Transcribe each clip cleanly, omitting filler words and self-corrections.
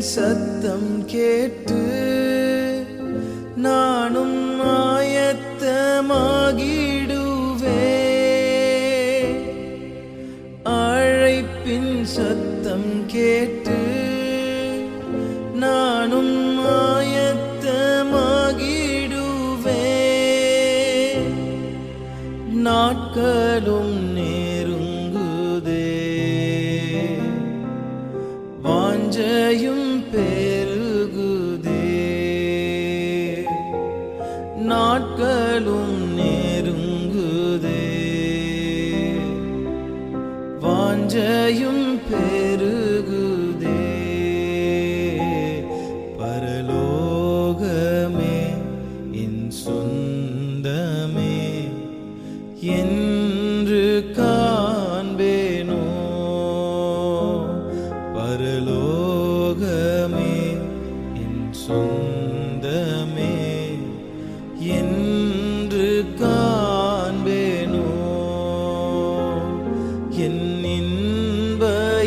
சத்தம் கேட்டு நானும் ஆயத்தமாகிடுவே. அழைப்பின் சத்தம் கேட்டு நானும் ஆயத்தமாகிடுவே. நாட்களும் நெருங்குதே, வாஞ்சையும் பெருகுதே. நாட்களும் நெருங்குதே, வாஞ்சையும் பெருகுதே. பரலோகமே என் சொந்தமே என்று காண்பேனோ. பரலோகமே என் சொந்தமே என்று காண்பேனோ. என் இன்ப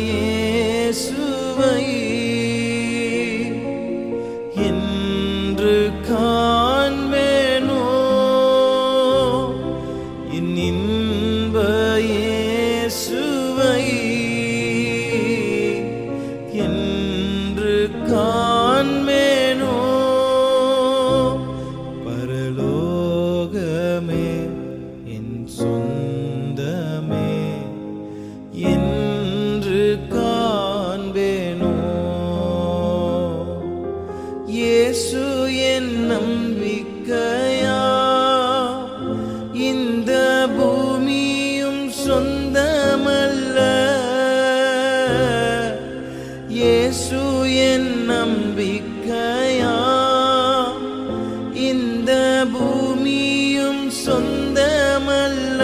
இயேசுவை என்று காண்பேனோ. என் இன்ப இயேசுவை என்று காண்பேனோ. பரலோகமே என் சொந்தமே என்று காண்பேனோ. இயேசு என் நம்பிக்கையா, இந்த பூமியும் சொந்தமல்ல. இயேசு என் நம்பிக்கையா, இந்த பூமியும் சொந்தமல்ல.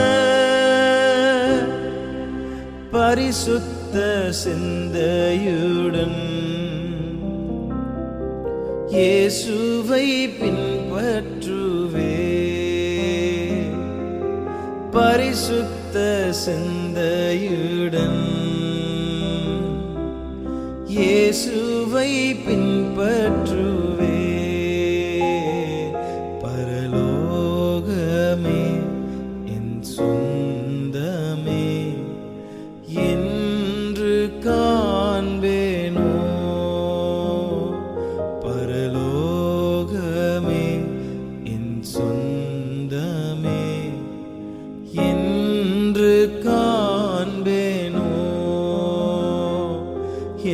பரிசுத்த சிந்தையுடன் இயேசுவை பின்பற்றுவே. பரிசுத்த சிந்தையுடன் இயேசுவை பின்பற்றுவே. பரலோகமே என் சொந்தமே என்று காண்பேனோ. பரலோகமே என் சொந்தமே என்று காண்பேனோ.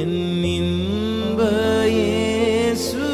என் இன்ப இயேசு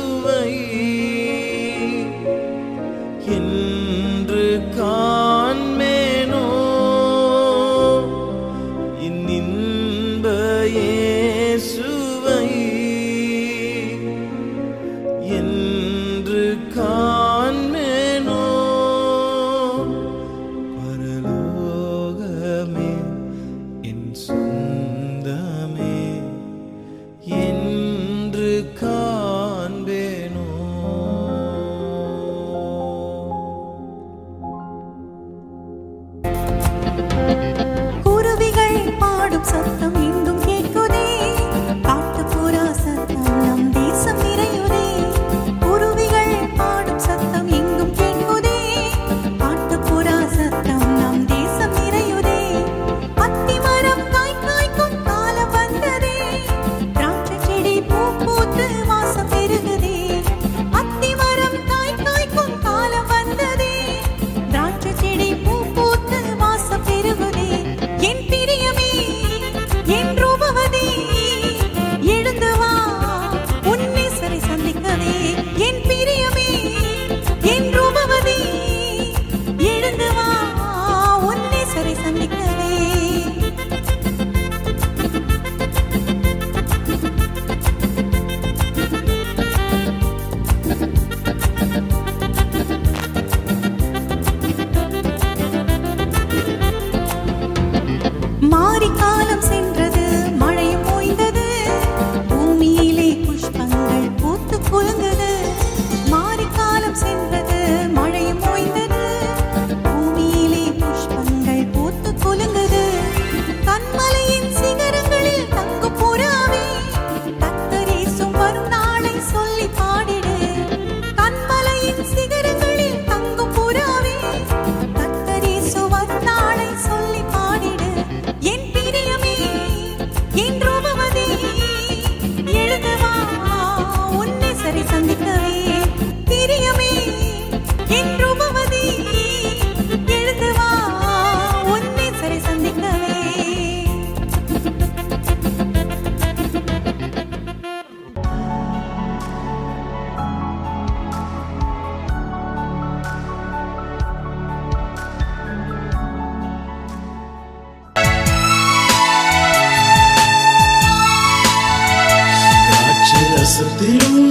ரசத்திலும்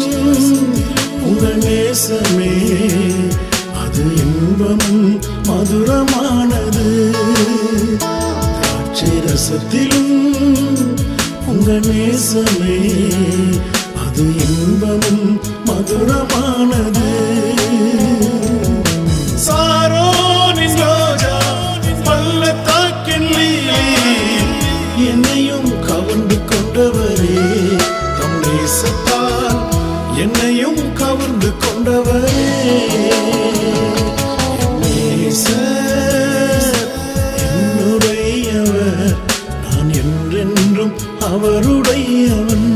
உங்கள் நேசமே அது இன்பமும் மதுரமானது. திராட்சை ரசத்திலும் உங்கள் நேசமே அது இன்பமும் மதுரமானது. சாரோனின் ரோஜா பள்ளத்தாக்கின் லீலி என்னையும் கவர்ந்து கொண்டவரே, தம் நேசத்தால் என்னையும் கவர்ந்து கொண்டவரே. நேசர் என்னுடையவர், நான் என்றென்றும் அவருடையவன்.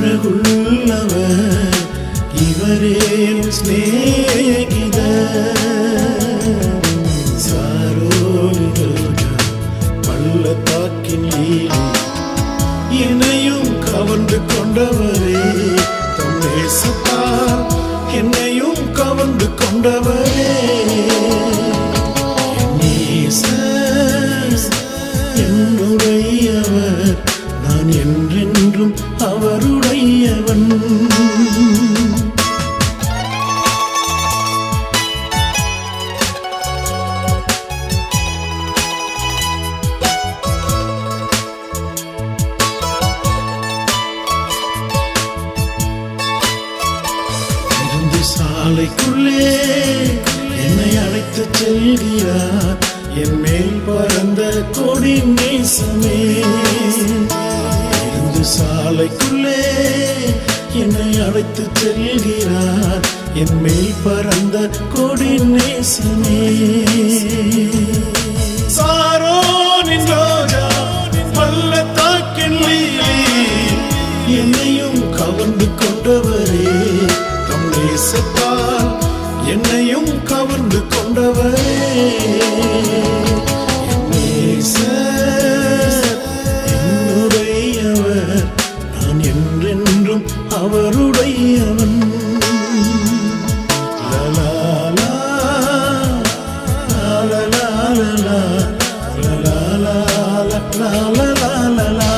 அழகுள்ளவர் இவரே சிநேகிதர். சாரோனின் ரோஜா பள்ளத்தாக்கின் லீலி என்னையும் கவர்ந்து கொண்டவரே, தம் நேசத்தால் என்னையும் கவர்ந்து கொண்டவரே. என்னுடையவர், நான் என்றென்றும் அவருடையவன். இருந்து சாலைக்குள்ளே என்னை அழைத்து செல்கிறார், என் மேல் பறந்த கொடி நேசமே. இருந்து சாலைக்குள்ளே என்னை அழைத்து செல்கிறார், என் மேல் பறந்த கொடி நேசமே. சாரோனின் ரோஜா பள்ளத்தாக்கின் லீலி என்னையும் கவர்ந்து கொண்டவரே, தம் நேசத்தால் என்னையும் கவர்ந்து கொண்டவரே. என்னுடையவர், நான் என்றென்றும் அவருடையவன். லலாலா, லாலலா, லலாலா, லாலலா.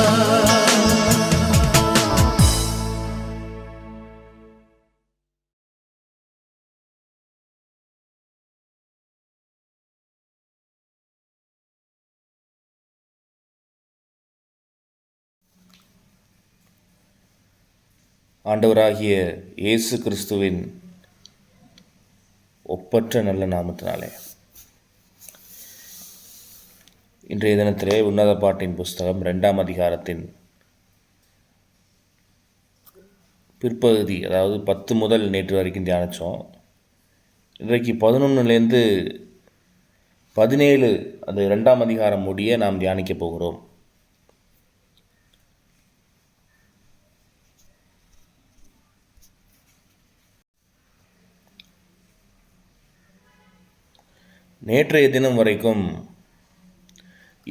ஆண்டவராகிய இயேசு கிறிஸ்துவின் ஒப்பற்ற நல்ல நாமத்தினாலே இன்றைய தினத்திலே உன்னத பாட்டின் புஸ்தகம் 2ஆம் அதிகாரத்தின் பிற்பகுதி, அதாவது 10 முதல் நேற்று வரைக்கும் தியானித்தோம். இன்றைக்கு 11லேருந்து 17 அந்த 2ஆம் அதிகாரம் முடிய நாம் தியானிக்க போகிறோம். நேற்றைய தினம் வரைக்கும்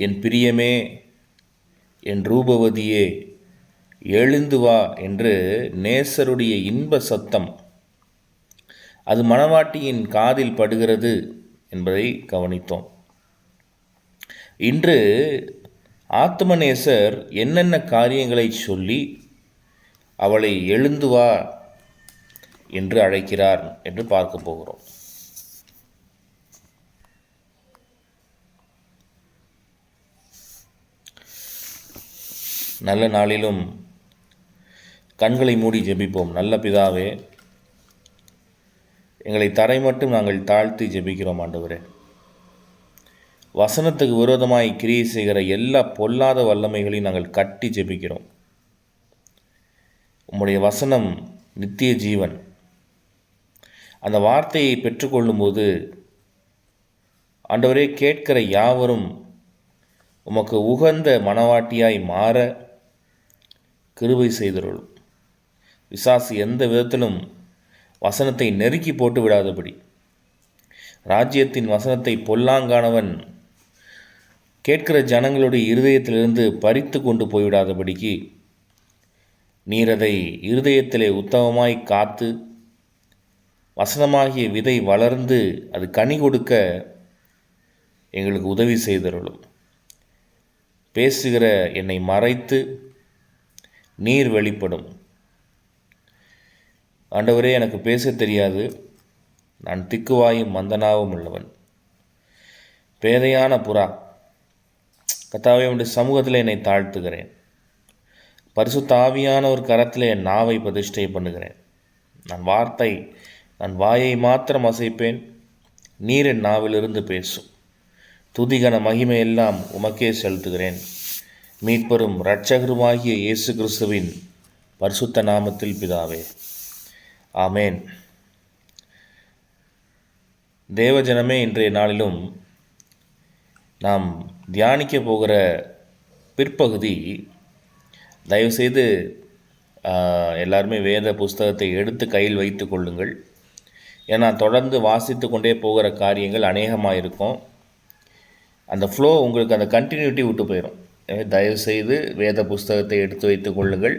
என் பிரியமே, என் ரூபவதியே, எழுந்து வா என்று நேசருடைய இன்ப சத்தம் அது மணவாட்டியின் காதில் படுகிறது என்பதை கவனித்தோம். இன்று ஆத்மநேசர் என்னென்ன காரியங்களை சொல்லி அவளை எழுந்து வா என்று அழைக்கிறார் என்று பார்க்க போகிறோம். நல்ல நாளிலும் கண்களை மூடி ஜெபிப்போம். நல்ல பிதாவே, எங்களை தரை மட்டும் நாங்கள் தாழ்த்தி ஜெபிக்கிறோம். ஆண்டவரே, வசனத்துக்கு விரோதமாய் கிரியை செய்கிற எல்லா பொல்லாத வல்லமைகளையும் நாங்கள் கட்டி ஜெபிக்கிறோம். உம்முடைய வசனம் நித்திய ஜீவன். அந்த வார்த்தையை பெற்றுக்கொள்ளும்போது ஆண்டவரே, கேட்கிற யாவரும் உமக்கு உகந்த மணவாட்டியாய் மாற கிருபை செய்தருளும். பிசாசு எந்த விதத்திலும் வசனத்தை நெருக்கி போட்டு விடாதபடி ராஜ்யத்தின் வசனத்தை பொல்லாங்கானவன் கேட்கிற ஜனங்களுடைய இருதயத்திலிருந்து பறித்து கொண்டு போய்விடாதபடிக்கு நீர் அதை இருதயத்திலே உத்தமமாய் காத்து வசனமாகிய விதை வளர்ந்து அது கனி கொடுக்க எங்களுக்கு உதவி செய்தருளும். பேசுகிற என்னை மறைத்து நீர் வெளிப்படும். ஆண்டவரே, எனக்கு பேச தெரியாது, நான் திக்குவாயும் மந்தனாவும் உள்ளவன், பேதையான புறா. கர்த்தாவே, உடைய சமூகத்தில் என்னை தாழ்த்துகிறேன். பரிசுத்த ஆவியான ஒரு கரத்தில் என் நாவை பிரதிஷ்டை பண்ணுகிறேன். நான் வாயை மாத்திரம் அசைப்பேன், நீர் என் நாவிலிருந்து பேசும். துதிகன மகிமையெல்லாம் உமக்கே செலுத்துகிறேன். மீட்பரும் இரட்சகருமாகிய இயேசு கிறிஸ்துவின் பரிசுத்த நாமத்தில் பிதாவே, ஆமேன். தேவஜனமே, இன்றைய நாளிலும் நாம் தியானிக்க போகிற பிற்பகுதி, தயவுசெய்து எல்லாருமே வேத புஸ்தகத்தை எடுத்து கையில் வைத்து கொள்ளுங்கள். ஏன்னா தொடர்ந்து வாசித்து கொண்டே போகிற காரியங்கள் அநேகமாக இருக்கும். அந்த ஃப்ளோ உங்களுக்கு அந்த கண்டினியூட்டி விட்டு போயிடும். எனவே தயவுசெய்து வேத புஸ்தகத்தை எடுத்து வைத்து கொள்ளுங்கள்.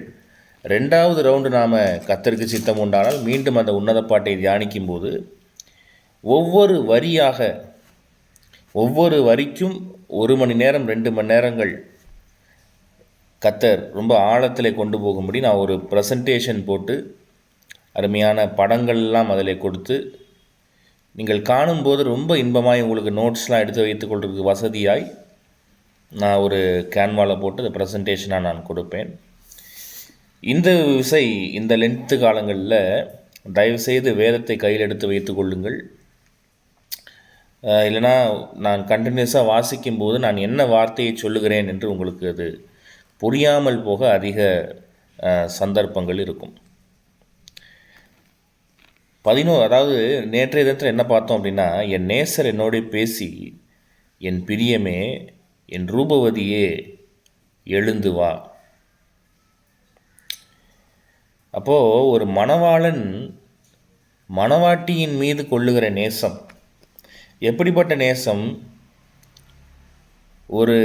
2வது ரவுண்டு நாம் கர்த்தருக்கு சித்தம் உண்டானால் மீண்டும் அந்த உன்னத பாட்டை தியானிக்கும் போது ஒவ்வொரு வரிக்கும் 1 மணி நேரம் 2 மணி நேரங்கள் கர்த்தர் ரொம்ப ஆழத்தில் கொண்டு போகும்படி நான் ஒரு ப்ரெசன்டேஷன் போட்டு அருமையான படங்கள்லாம் அதில் கொடுத்து நீங்கள் காணும்போது ரொம்ப இன்பமாய் உங்களுக்கு நோட்ஸ்லாம் எடுத்து வைத்து கொள்றதுக்கு வசதியாய் நான் ஒரு கேன்வாவில் போட்டு அந்த ப்ரெசன்டேஷனாக நான் கொடுப்பேன். இந்த லென்த்து காலங்களில் தயவுசெய்து வேதத்தை கையில் எடுத்து வைத்து கொள்ளுங்கள். இல்லைனா நான் கண்டினியூஸாக வாசிக்கும்போது நான் என்ன வார்த்தையை சொல்லுகிறேன் என்று உங்களுக்கு அது புரியாமல் போக அதிக சந்தர்ப்பங்கள் இருக்கும். அதாவது நேற்றைய தினத்தில் என்ன பார்த்தோம் அப்படின்னா, என் நேசர் என்னோடு பேசி, என் பிரியமே, என் ரூபவதியே, எழுந்து வா. அப்போது ஒரு மணவாளன் மணவாட்டியின் மீது கொள்ளுகிற நேசம் எப்படிப்பட்ட நேசம்? ஒரு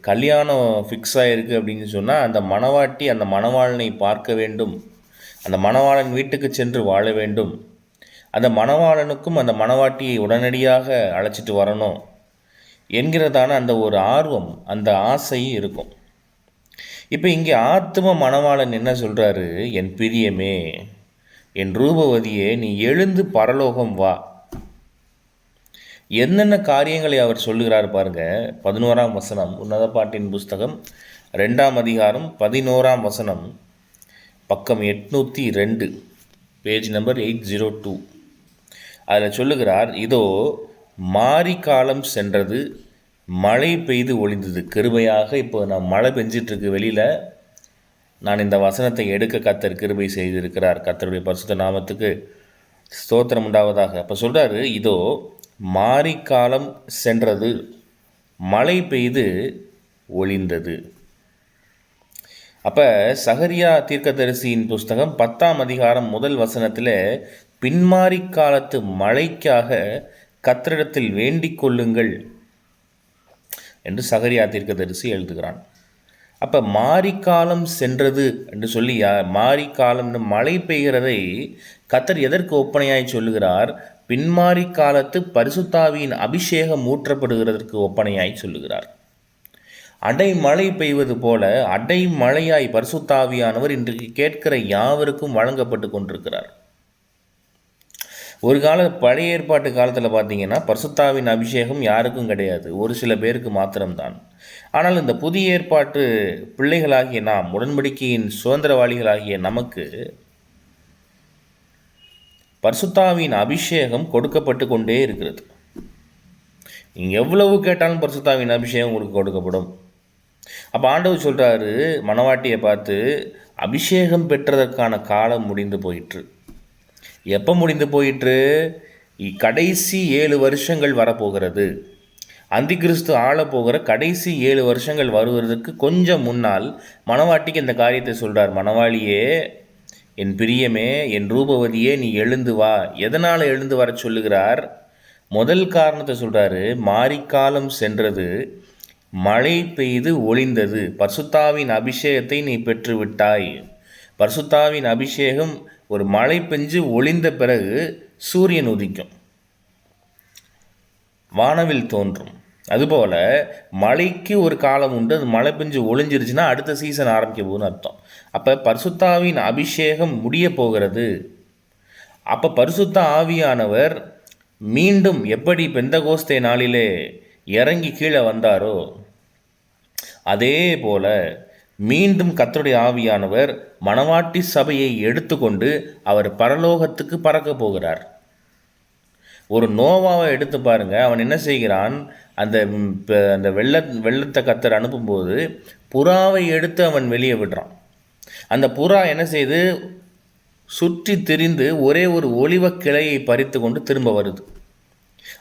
கல்யாணம் ஃபிக்ஸ் ஆகிருக்கு அப்படின்னு சொன்னால் அந்த மணவாட்டி அந்த மணவாளனை பார்க்க வேண்டும், அந்த மணவாளன் வீட்டுக்கு சென்று வாழ வேண்டும், அந்த மணவாளனுக்கும் அந்த மணவாட்டியை உடனடியாக அழைச்சிட்டு வரணும் என்கிறதான அந்த ஒரு ஆர்வம், அந்த ஆசையும் இருக்கும். இப்போ இங்கே ஆத்தும மணவாளன் என்ன சொல்கிறாரு? என் பிரியமே, என் ரூபவதியே, நீ எழுந்து பரலோகம் வா. என்னென்ன காரியங்களை அவர் சொல்லுகிறார் பாருங்க. 11ஆம் வசனம், உன்னத பாட்டின் புஸ்தகம் 2ஆம் அதிகாரம் 11ஆம் வசனம், பக்கம் 802, பேஜ் நம்பர் 802. அதில் சொல்லுகிறார், இதோ மாரி காலம் சென்றது, மழை பெய்து ஒளிந்தது. கிருபையாக இப்போ நான் மழை பெஞ்சிட்ருக்கு வெளியில். நான் இந்த வசனத்தை எடுக்க கர்த்தர் கிருபை செய்திருக்கிறார். கர்த்தருடைய பரிசுத்த நாமத்துக்கு ஸ்தோத்திரம் உண்டாவதாக. அப்போ சொல்கிறாரு, இதோ மாரி காலம் சென்றது, மழை பெய்து ஒளிந்தது. அப்போ சகரியா தீர்க்கதரிசியின் புஸ்தகம் 10ஆம் அதிகாரம் 1 வசனத்தில் பின்மாரி காலத்து மழைக்காக கர்த்தரிடத்தில் வேண்டிக் கொள்ளுங்கள் என்று சகரியா தீர்க்கதரிசி எழுதுகிறான். அப்போ மாரிக்காலம் சென்றது என்று சொல்லி மாரிக்காலம்னு மழை பெய்கிறதை கர்த்தர் எதற்கு ஒப்பனையாய் சொல்லுகிறார்? பின்மாரி காலத்து பரிசுத்தாவியின் அபிஷேகம் ஊற்றப்படுகிறதற்கு ஒப்பனையாய் சொல்லுகிறார். அடைமழை பெய்வது போல அடைமழையாய் பரிசுத்தாவியானவர் இன்றைக்கு கேட்கிற யாவருக்கும் வழங்கப்பட்டு கொண்டிருக்கிறார். ஒரு பழைய ஏற்பாட்டு காலத்தில் பார்த்தீங்கன்னா பரிசுத்தாவின் அபிஷேகம் யாருக்கும் கிடையாது, ஒரு சில பேருக்கு மாத்திரம்தான். ஆனால் இந்த புதிய ஏற்பாட்டு பிள்ளைகளாகிய நாம், உடன்படிக்கையின் சுதந்திரவாளிகளாகிய நமக்கு பரிசுத்தாவின் அபிஷேகம் கொடுக்கப்பட்டு கொண்டே இருக்கிறது. நீங்கள் எவ்வளவு கேட்டாலும் பரிசுத்தாவின் அபிஷேகம் உங்களுக்கு கொடுக்கப்படும். அப்போ ஆண்டவர் சொல்கிறாரு மணவாட்டியை பார்த்து, அபிஷேகம் பெற்றதற்கான காலம் முடிந்து போயிற்று. எப்போ முடிந்து போயிற்று? கடைசி 7 வருஷங்கள் வரப்போகிறது. அந்தி கிறிஸ்து ஆளப்போகிற கடைசி 7 வருஷங்கள் வருவதற்கு கொஞ்சம் முன்னால் மணவாட்டிக்கு இந்த காரியத்தை சொல்கிறார். மணவாளியே, என் பிரியமே, என் ரூபவதியே, நீ எழுந்து வா. எதனால் எழுந்து வர சொல்லுகிறார்? முதல் காரணத்தை சொல்கிறாரு, மாரிக்காலம் சென்றது, மழை பெய்து ஒளிந்தது, பரிசுத்தாவின் அபிஷேகத்தை நீ பெற்று விட்டாய். பரிசுத்தாவின் அபிஷேகம் ஒரு மழை பெஞ்சு ஒளிந்த பிறகு சூரியன் உதிக்கும், வானவில் தோன்றும். அதுபோல் மழைக்கு ஒரு காலம் உண்டு, அது மழை பெஞ்சு ஒளிஞ்சிருச்சுன்னா அடுத்த சீசன் ஆரம்பிக்க போகுதுன்னு அர்த்தம். அப்போ பரிசுத்தாவின் அபிஷேகம் முடிய போகிறது. அப்போ பரிசுத்த ஆவியானவர் மீண்டும் எப்படி பெந்தகோஸ்தே நாளிலே இறங்கி கீழே வந்தாரோ அதே போல மீண்டும் கர்த்தருடைய ஆவியானவர் மணவாட்டி சபையை எடுத்துக்கொண்டு அவர் பரலோகத்துக்கு பறக்க போகிறார். ஒரு நோவாவை எடுத்து பாருங்க, அவன் என்ன செய்கிறான், அந்த வெள்ளத்தை கர்த்தர் அனுப்பும்போது புறாவை எடுத்து அவன் வெளியே விடுறான். அந்த புறா என்ன செய்து, சுற்றி திரிந்து ஒரே ஒரு ஒலிவ கிளையை பறித்து கொண்டு திரும்ப வருது.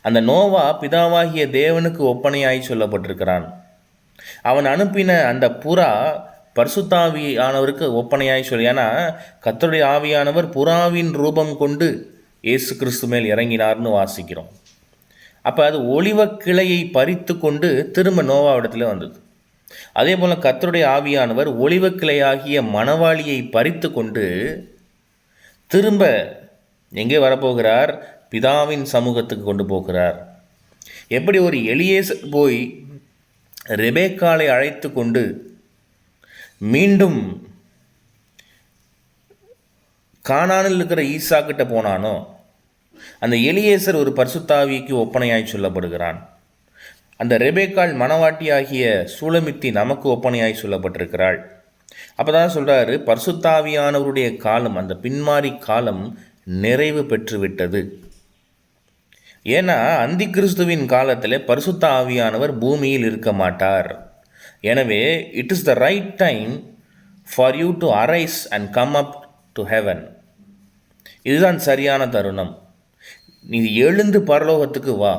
அந்த நோவா பிதாவாகிய தேவனுக்கு ஒப்பனையாய் சொல்லப்பட்டிருக்கிறான். அவன் அனுப்பின அந்த புறா பரிசுத்தாவியானவருக்கு ஒப்பனையாய் சொல்லி, ஏன்னா கர்த்தருடைய ஆவியானவர் புறாவின் ரூபம் கொண்டு இயேசு கிறிஸ்து மேல் இறங்கினார்னு வாசிக்கிறோம். அப்போ அது ஒலிவ கிளையை பறித்து கொண்டு திரும்ப நோவாவிடத்தில் வந்தது. அதே போல் கர்த்தருடைய ஆவியானவர் ஒலிவ கிளையாகிய மணவாளியை பறித்து கொண்டு திரும்ப எங்கே வரப்போகிறார், பிதாவின் சமூகத்துக்கு கொண்டு போகிறார். எப்படி ஒரு எலியேசர் போய் ரெபேக்காளை அழைத்து கொண்டு மீண்டும் கானானில் இருக்கிற ஈசாக்கிட்ட போனானோ, அந்த எலியேசர் ஒரு பரிசுத்தாவிக்கு ஒப்பனையாய் சொல்லப்படுகிறான். அந்த ரெபேக்காள் மணவாட்டியாகிய சூலமித்தி நமக்கு ஒப்பனையாய் சொல்லப்பட்டிருக்கிறாள். அப்போ தான் சொல்கிறாரு, பரிசுத்தாவியானவருடைய காலம், அந்த பின்மாறி காலம் நிறைவு பெற்றுவிட்டது. ஏன்னா அந்தி கிறிஸ்துவின் காலத்தில் பரிசுத்த ஆவியானவர் பூமியில் இருக்க மாட்டார். எனவே it is the right time for you to arise and come up to heaven. இதுதான் சரியான தருணம். நீ எழுந்து பரலோகத்துக்கு வா.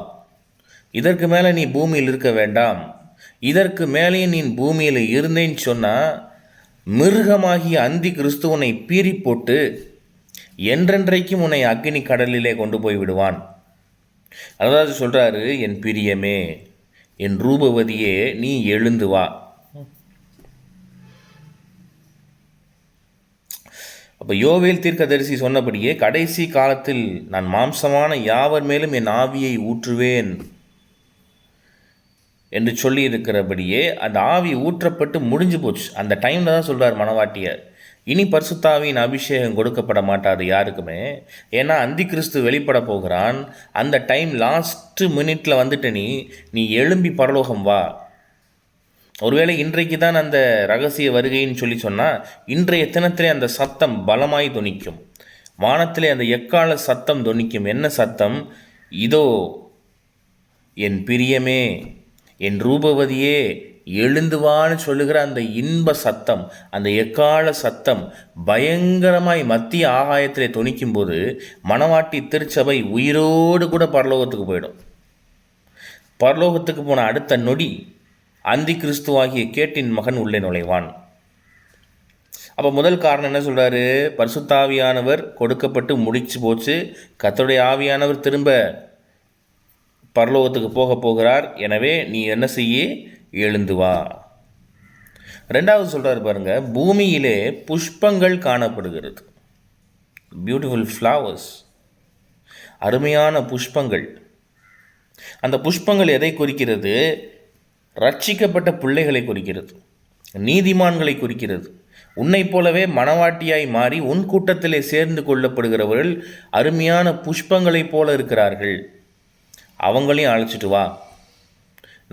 இதற்கு மேலே நீ பூமியில் இருக்க வேண்டாம். இதற்கு மேலே நீ பூமியில் இருந்தேன்னு சொன்னால் மிருகமாகிய அந்தி கிறிஸ்து உன்னை பீறி போட்டு என்றென்றைக்கும் உன்னை அக்னி கடலிலே கொண்டு போய் விடுவான். அதாவது சொல்கிறாரு, என் பிரியமே, என் ரூபவதியே, நீ எழுந்து வா. அப்போ யோவேல் தீர்க்கதரிசி சொன்னபடியே கடைசி காலத்தில் நான் மாம்சமான யாவர் மேலும் என் ஆவியை ஊற்றுவேன் என்று சொல்லி இருக்கிறபடியே அந்த ஆவி ஊற்றப்பட்டு முடிஞ்சு போச்சு. அந்த டைமில் தான் சொல்கிறார் மணவாட்டியார், இனி பரிசுத்தாவின் அபிஷேகம் கொடுக்கப்பட மாட்டாது யாருக்குமே. ஏன்னா அந்தி கிறிஸ்து வெளிப்பட போகிறான். அந்த டைம் லாஸ்ட்டு மினிட்ல வந்துட்டு நீ எழும்பி பரலோகம் வா. ஒருவேளை இன்றைக்கு தான் அந்த ரகசிய வருகைன்னு சொல்லி சொன்னால், இன்றைய தினத்திலே அந்த சத்தம் பலமாய் தொனிக்கும். வானத்திலே அந்த எக்கால சத்தம் தொனிக்கும். என்ன சத்தம்? இதோ என் பிரியமே, என் ரூபவதியே, எழுந்துவான்னு சொல்லுகிற அந்த இன்ப சத்தம், அந்த எக்கால சத்தம் பயங்கரமாய் மத்திய ஆகாயத்திலே தொனிக்கும் போது மணவாட்டி திருச்சபை உயிரோடு கூட பரலோகத்துக்கு போயிடும். பரலோகத்துக்கு போன அடுத்த நொடி அந்தி கிறிஸ்துவாகிய கேட்டின் மகன் உள்ளே நுழைவான். அப்போ முதல் காரணம் என்ன சொல்கிறாரு, பரிசுத்தாவியானவர் கொடுக்கப்பட்டு முடிச்சு போச்சு. கர்த்தருடைய ஆவியானவர் திரும்ப பரலோகத்துக்கு போகிறார். எனவே நீ என்ன செய்ய, எழுந்து வா. ரெண்டாவது சொல்கிறார் பாருங்க, பூமியிலே புஷ்பங்கள் காணப்படுகிறது. பியூட்டிஃபுல் ஃப்ளவர்ஸ், அருமையான புஷ்பங்கள். அந்த புஷ்பங்கள் எதை குறிக்கிறது? ரட்சிக்கப்பட்ட பிள்ளைகளை குறிக்கிறது, நீதிமான்களை குறிக்கிறது. உன்னை போலவே மணவாட்டியாய் மாறி உன் கூட்டத்திலே சேர்ந்து கொள்ளப்படுகிறவர்கள் அருமையான புஷ்பங்களைப் போல இருக்கிறார்கள். அவங்களையும் அழைச்சிட்டு வா.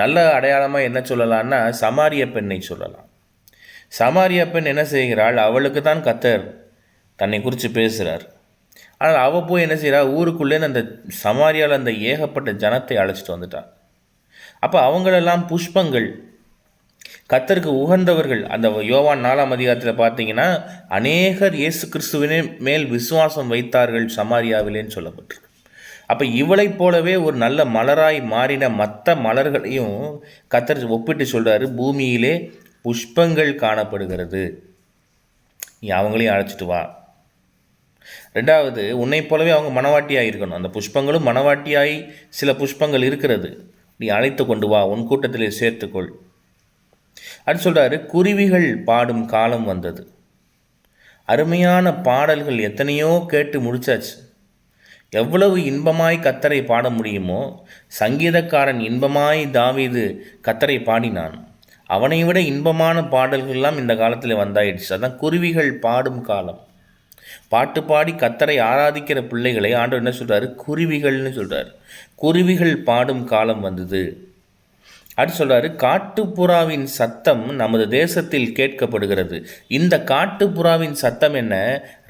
நல்ல அடையாளமாக என்ன சொல்லலான்னா, சமாரிய பெண்ணை சொல்லலாம். சமாரிய பெண் என்ன செய்கிறாள்? அவளுக்கு தான் கர்த்தர் தன்னை குறித்து பேசுகிறார். ஆனால் அவள் போய் என்ன செய்கிறா, ஊருக்குள்ளே அந்த சமாரியால் அந்த ஏகப்பட்ட ஜனத்தை அழைச்சிட்டு வந்துட்டாள். அப்போ அவங்களெல்லாம் புஷ்பங்கள், கர்த்தருக்கு உகந்தவர்கள். அந்த யோவான் 4ஆம் அதிகாரத்தில் பார்த்தீங்கன்னா, அநேகர் இயேசு கிறிஸ்துவினே மேல் விசுவாசம் வைத்தார்கள் சமாரியாவிலேன்னு சொல்லப்பட்டிருக்கு. அப்போ இவளைப் போலவே ஒரு நல்ல மலராய் மாறின மற்ற மலர்களையும் கர்த்தர் ஒப்பிட்டு சொல்கிறாரு, பூமியிலே புஷ்பங்கள் காணப்படுகிறது, நீ அவங்களையும் அழைச்சிட்டு வா. ரெண்டாவது, உன்னைப் போலவே அவங்க மணவாட்டியாக இருக்கணும். அந்த புஷ்பங்களும் மணவாட்டியாய் சில புஷ்பங்கள் இருக்கிறது, நீ அழைத்து கொண்டு வா, உன் கூட்டத்திலே சேர்த்துக்கொள். அது சொல்கிறாரு, குருவிகள் பாடும் காலம் வந்தது. அருமையான பாடல்கள் எத்தனையோ கேட்டு முடிச்சாச்சு. எவ்வளவு இன்பமாய் கத்தரை பாட முடியுமோ, சங்கீதக்காரன் இன்பமாய் தாவீது கத்தரை பாடினான். அவனை விட இன்பமான பாடல்கள்லாம் இந்த காலத்தில் வந்தாயிடுச்சு. அதான் குருவிகள் பாடும் காலம். பாட்டு பாடி கத்தரை ஆராதிக்கிற பிள்ளைகளை ஆண்டவர் என்ன சொல்கிறாரு? குருவிகள்னு சொல்கிறார். குருவிகள் பாடும் காலம் வந்தது. அடுத்து சொல்கிறாரு, காட்டுப்புறாவின் சத்தம் நமது தேசத்தில் கேட்கப்படுகிறது. இந்த காட்டுப்புறாவின் சத்தம் என்ன?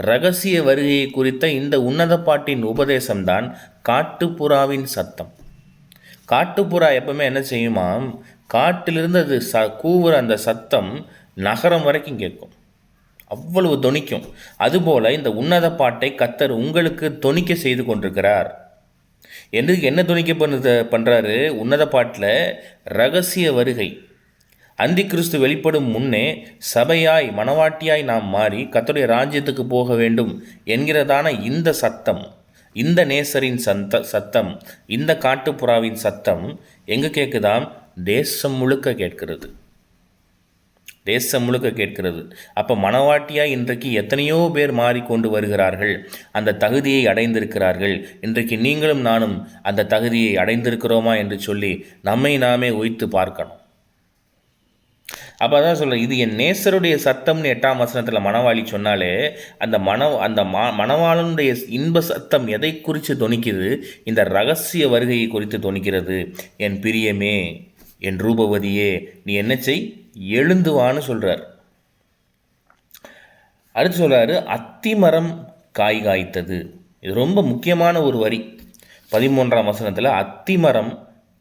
இரகசிய வருகையை குறித்த இந்த உன்னத பாட்டின் உபதேசம்தான் காட்டுப்புறாவின் சத்தம். காட்டுப்புறா எப்பவுமே என்ன செய்யுமாம்? காட்டிலிருந்து அது கூவுற அந்த சத்தம் நகரம் வரைக்கும் கேட்கும், அவ்வளவு தொனிக்கும். அதுபோல் இந்த உன்னத பாட்டை கத்தர் உங்களுக்கு தொனிக்க செய்து கொண்டிருக்கிறார். என்ன துணிக்க பண்ணுறாரு? உன்னத பாட்டில் இரகசிய வருகை, அந்தி கிறிஸ்து வெளிப்படும் முன்னே சபையாய் மணவாட்டியாய் நாம் மாறி கர்த்தருடைய ராஜ்யத்துக்கு போக வேண்டும் என்கிறதான இந்த சத்தம், இந்த நேசரின் சத்தம், இந்த காட்டுப்புறாவின் சத்தம் எங்கே கேட்குதாம்? தேசம் முழுக்க கேட்கிறது. தேசம் முழுக்க கேட்கிறது. அப்போ மணவாட்டியாய் இன்றைக்கு எத்தனையோ பேர் மாறிக்கொண்டு வருகிறார்கள், அந்த தகுதியை அடைந்திருக்கிறார்கள். இன்றைக்கு நீங்களும் நானும் அந்த தகுதியை அடைந்திருக்கிறோமா என்று சொல்லி நம்மை நாமே உய்த்து பார்க்கணும். அப்போ அதான் சொல்கிறேன், இது என் நேசருடைய சத்தம்னு 8ஆம் வசனத்தில் மணவாளி சொன்னாலே, அந்த மணவாளனுடைய இன்ப சத்தம் எதை குறித்து தொனிக்குது? இந்த இரகசிய வருகையை குறித்து தொனிக்கிறது. என் பிரியமே, என் ரூபவதியே, நீ என்ன செய்? எழுந்துவான்னு சொல்கிறார். அடுத்து சொல்கிறாரு, அத்திமரம் காய் காய்த்தது. இது ரொம்ப முக்கியமான ஒரு வரி. 13ஆம் வசனத்தில் அத்திமரம்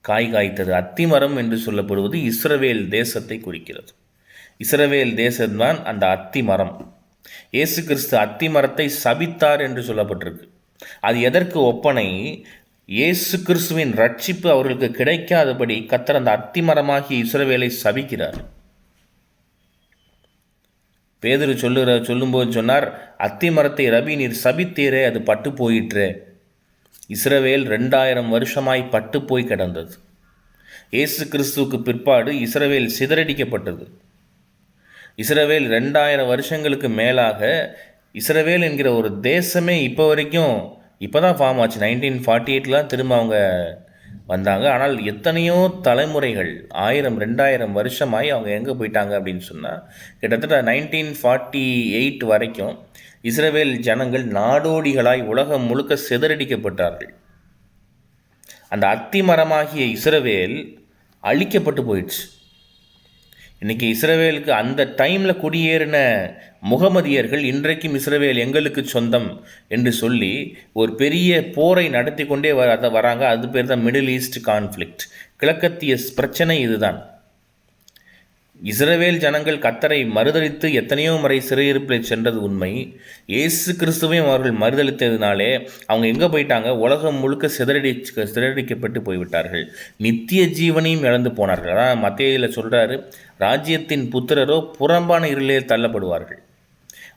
காய் காய்த்தது. அத்திமரம் என்று சொல்லப்படுவது இஸ்ரவேல் தேசத்தை குறிக்கிறது. இஸ்ரவேல் தேசம்தான் அந்த அத்திமரம். இயேசு கிறிஸ்து அத்திமரத்தை சபித்தார் என்று சொல்லப்பட்டிருக்கு. அது எதற்கு ஒப்பனை? இயேசு கிறிஸ்துவின் ரட்சிப்பு அவர்களுக்கு கிடைக்காதபடி கர்த்தர் அந்த அத்திமரமாகிய இஸ்ரவேலை சபிக்கிறார். பேதுரு சொல்லும்போது சொன்னார், அத்திமரத்தை ரபி நீர் சபித்தீரே, அது பட்டு போயிற்றே. இஸ்ரவேல் 2000 வருஷமாய் பட்டு போய் கிடந்தது. இயேசு கிறிஸ்துவுக்கு பிற்பாடு இஸ்ரவேல் சிதறடிக்கப்பட்டது. இஸ்ரவேல் 2000 வருஷங்களுக்கு மேலாக இஸ்ரவேல் என்கிற ஒரு தேசமே இப்போ தான் ஃபார்ம் ஆச்சு. 1948 திரும்ப அவங்க வந்தாங்க. ஆனால் எத்தனையோ தலைமுறைகள் 1000 2000 வருஷமாய் அவங்க எங்கே போயிட்டாங்க அப்படின்னு சொன்னால், கிட்டத்தட்ட 1948 வரைக்கும் இஸ்ரவேல் ஜனங்கள் நாடோடிகளாய் உலகம் முழுக்க சிதறடிக்கப்பட்டார்கள். அந்த அத்திமரமாகிய இஸ்ரவேல் அழிக்கப்பட்டு போயிடுச்சு. இன்றைக்கி இஸ்ரவேலுக்கு அந்த டைமில் குடியேறின முகமதியர்கள் இன்றைக்கும் இஸ்ரவேல் எங்களுக்கு சொந்தம் என்று சொல்லி ஒரு பெரிய போரை நடத்தி கொண்டே வராங்க. அது பேர் தான் மிடில் ஈஸ்ட் கான்ஃப்ளிக்ட். கிழக்கத்திய பிரச்சனை இதுதான். இஸ்ரவேல் ஜனங்கள் கர்த்தரை மறுதலித்து எத்தனையோ முறை சிறையிருப்பில் சென்றது உண்மை. இயேசு கிறிஸ்துவையும் அவர்கள் மறுதலித்ததினாலே அவங்க எங்கே போயிட்டாங்க? உலகம் முழுக்க சிதறடிக்கப்பட்டு போய்விட்டார்கள். நித்திய ஜீவனையும் இழந்து போனார்கள். அதான் மத்தேயுல சொல்கிறாரு, ராஜ்யத்தின் புத்திரரோ புறம்பான இருளிலே தள்ளப்படுவார்கள்.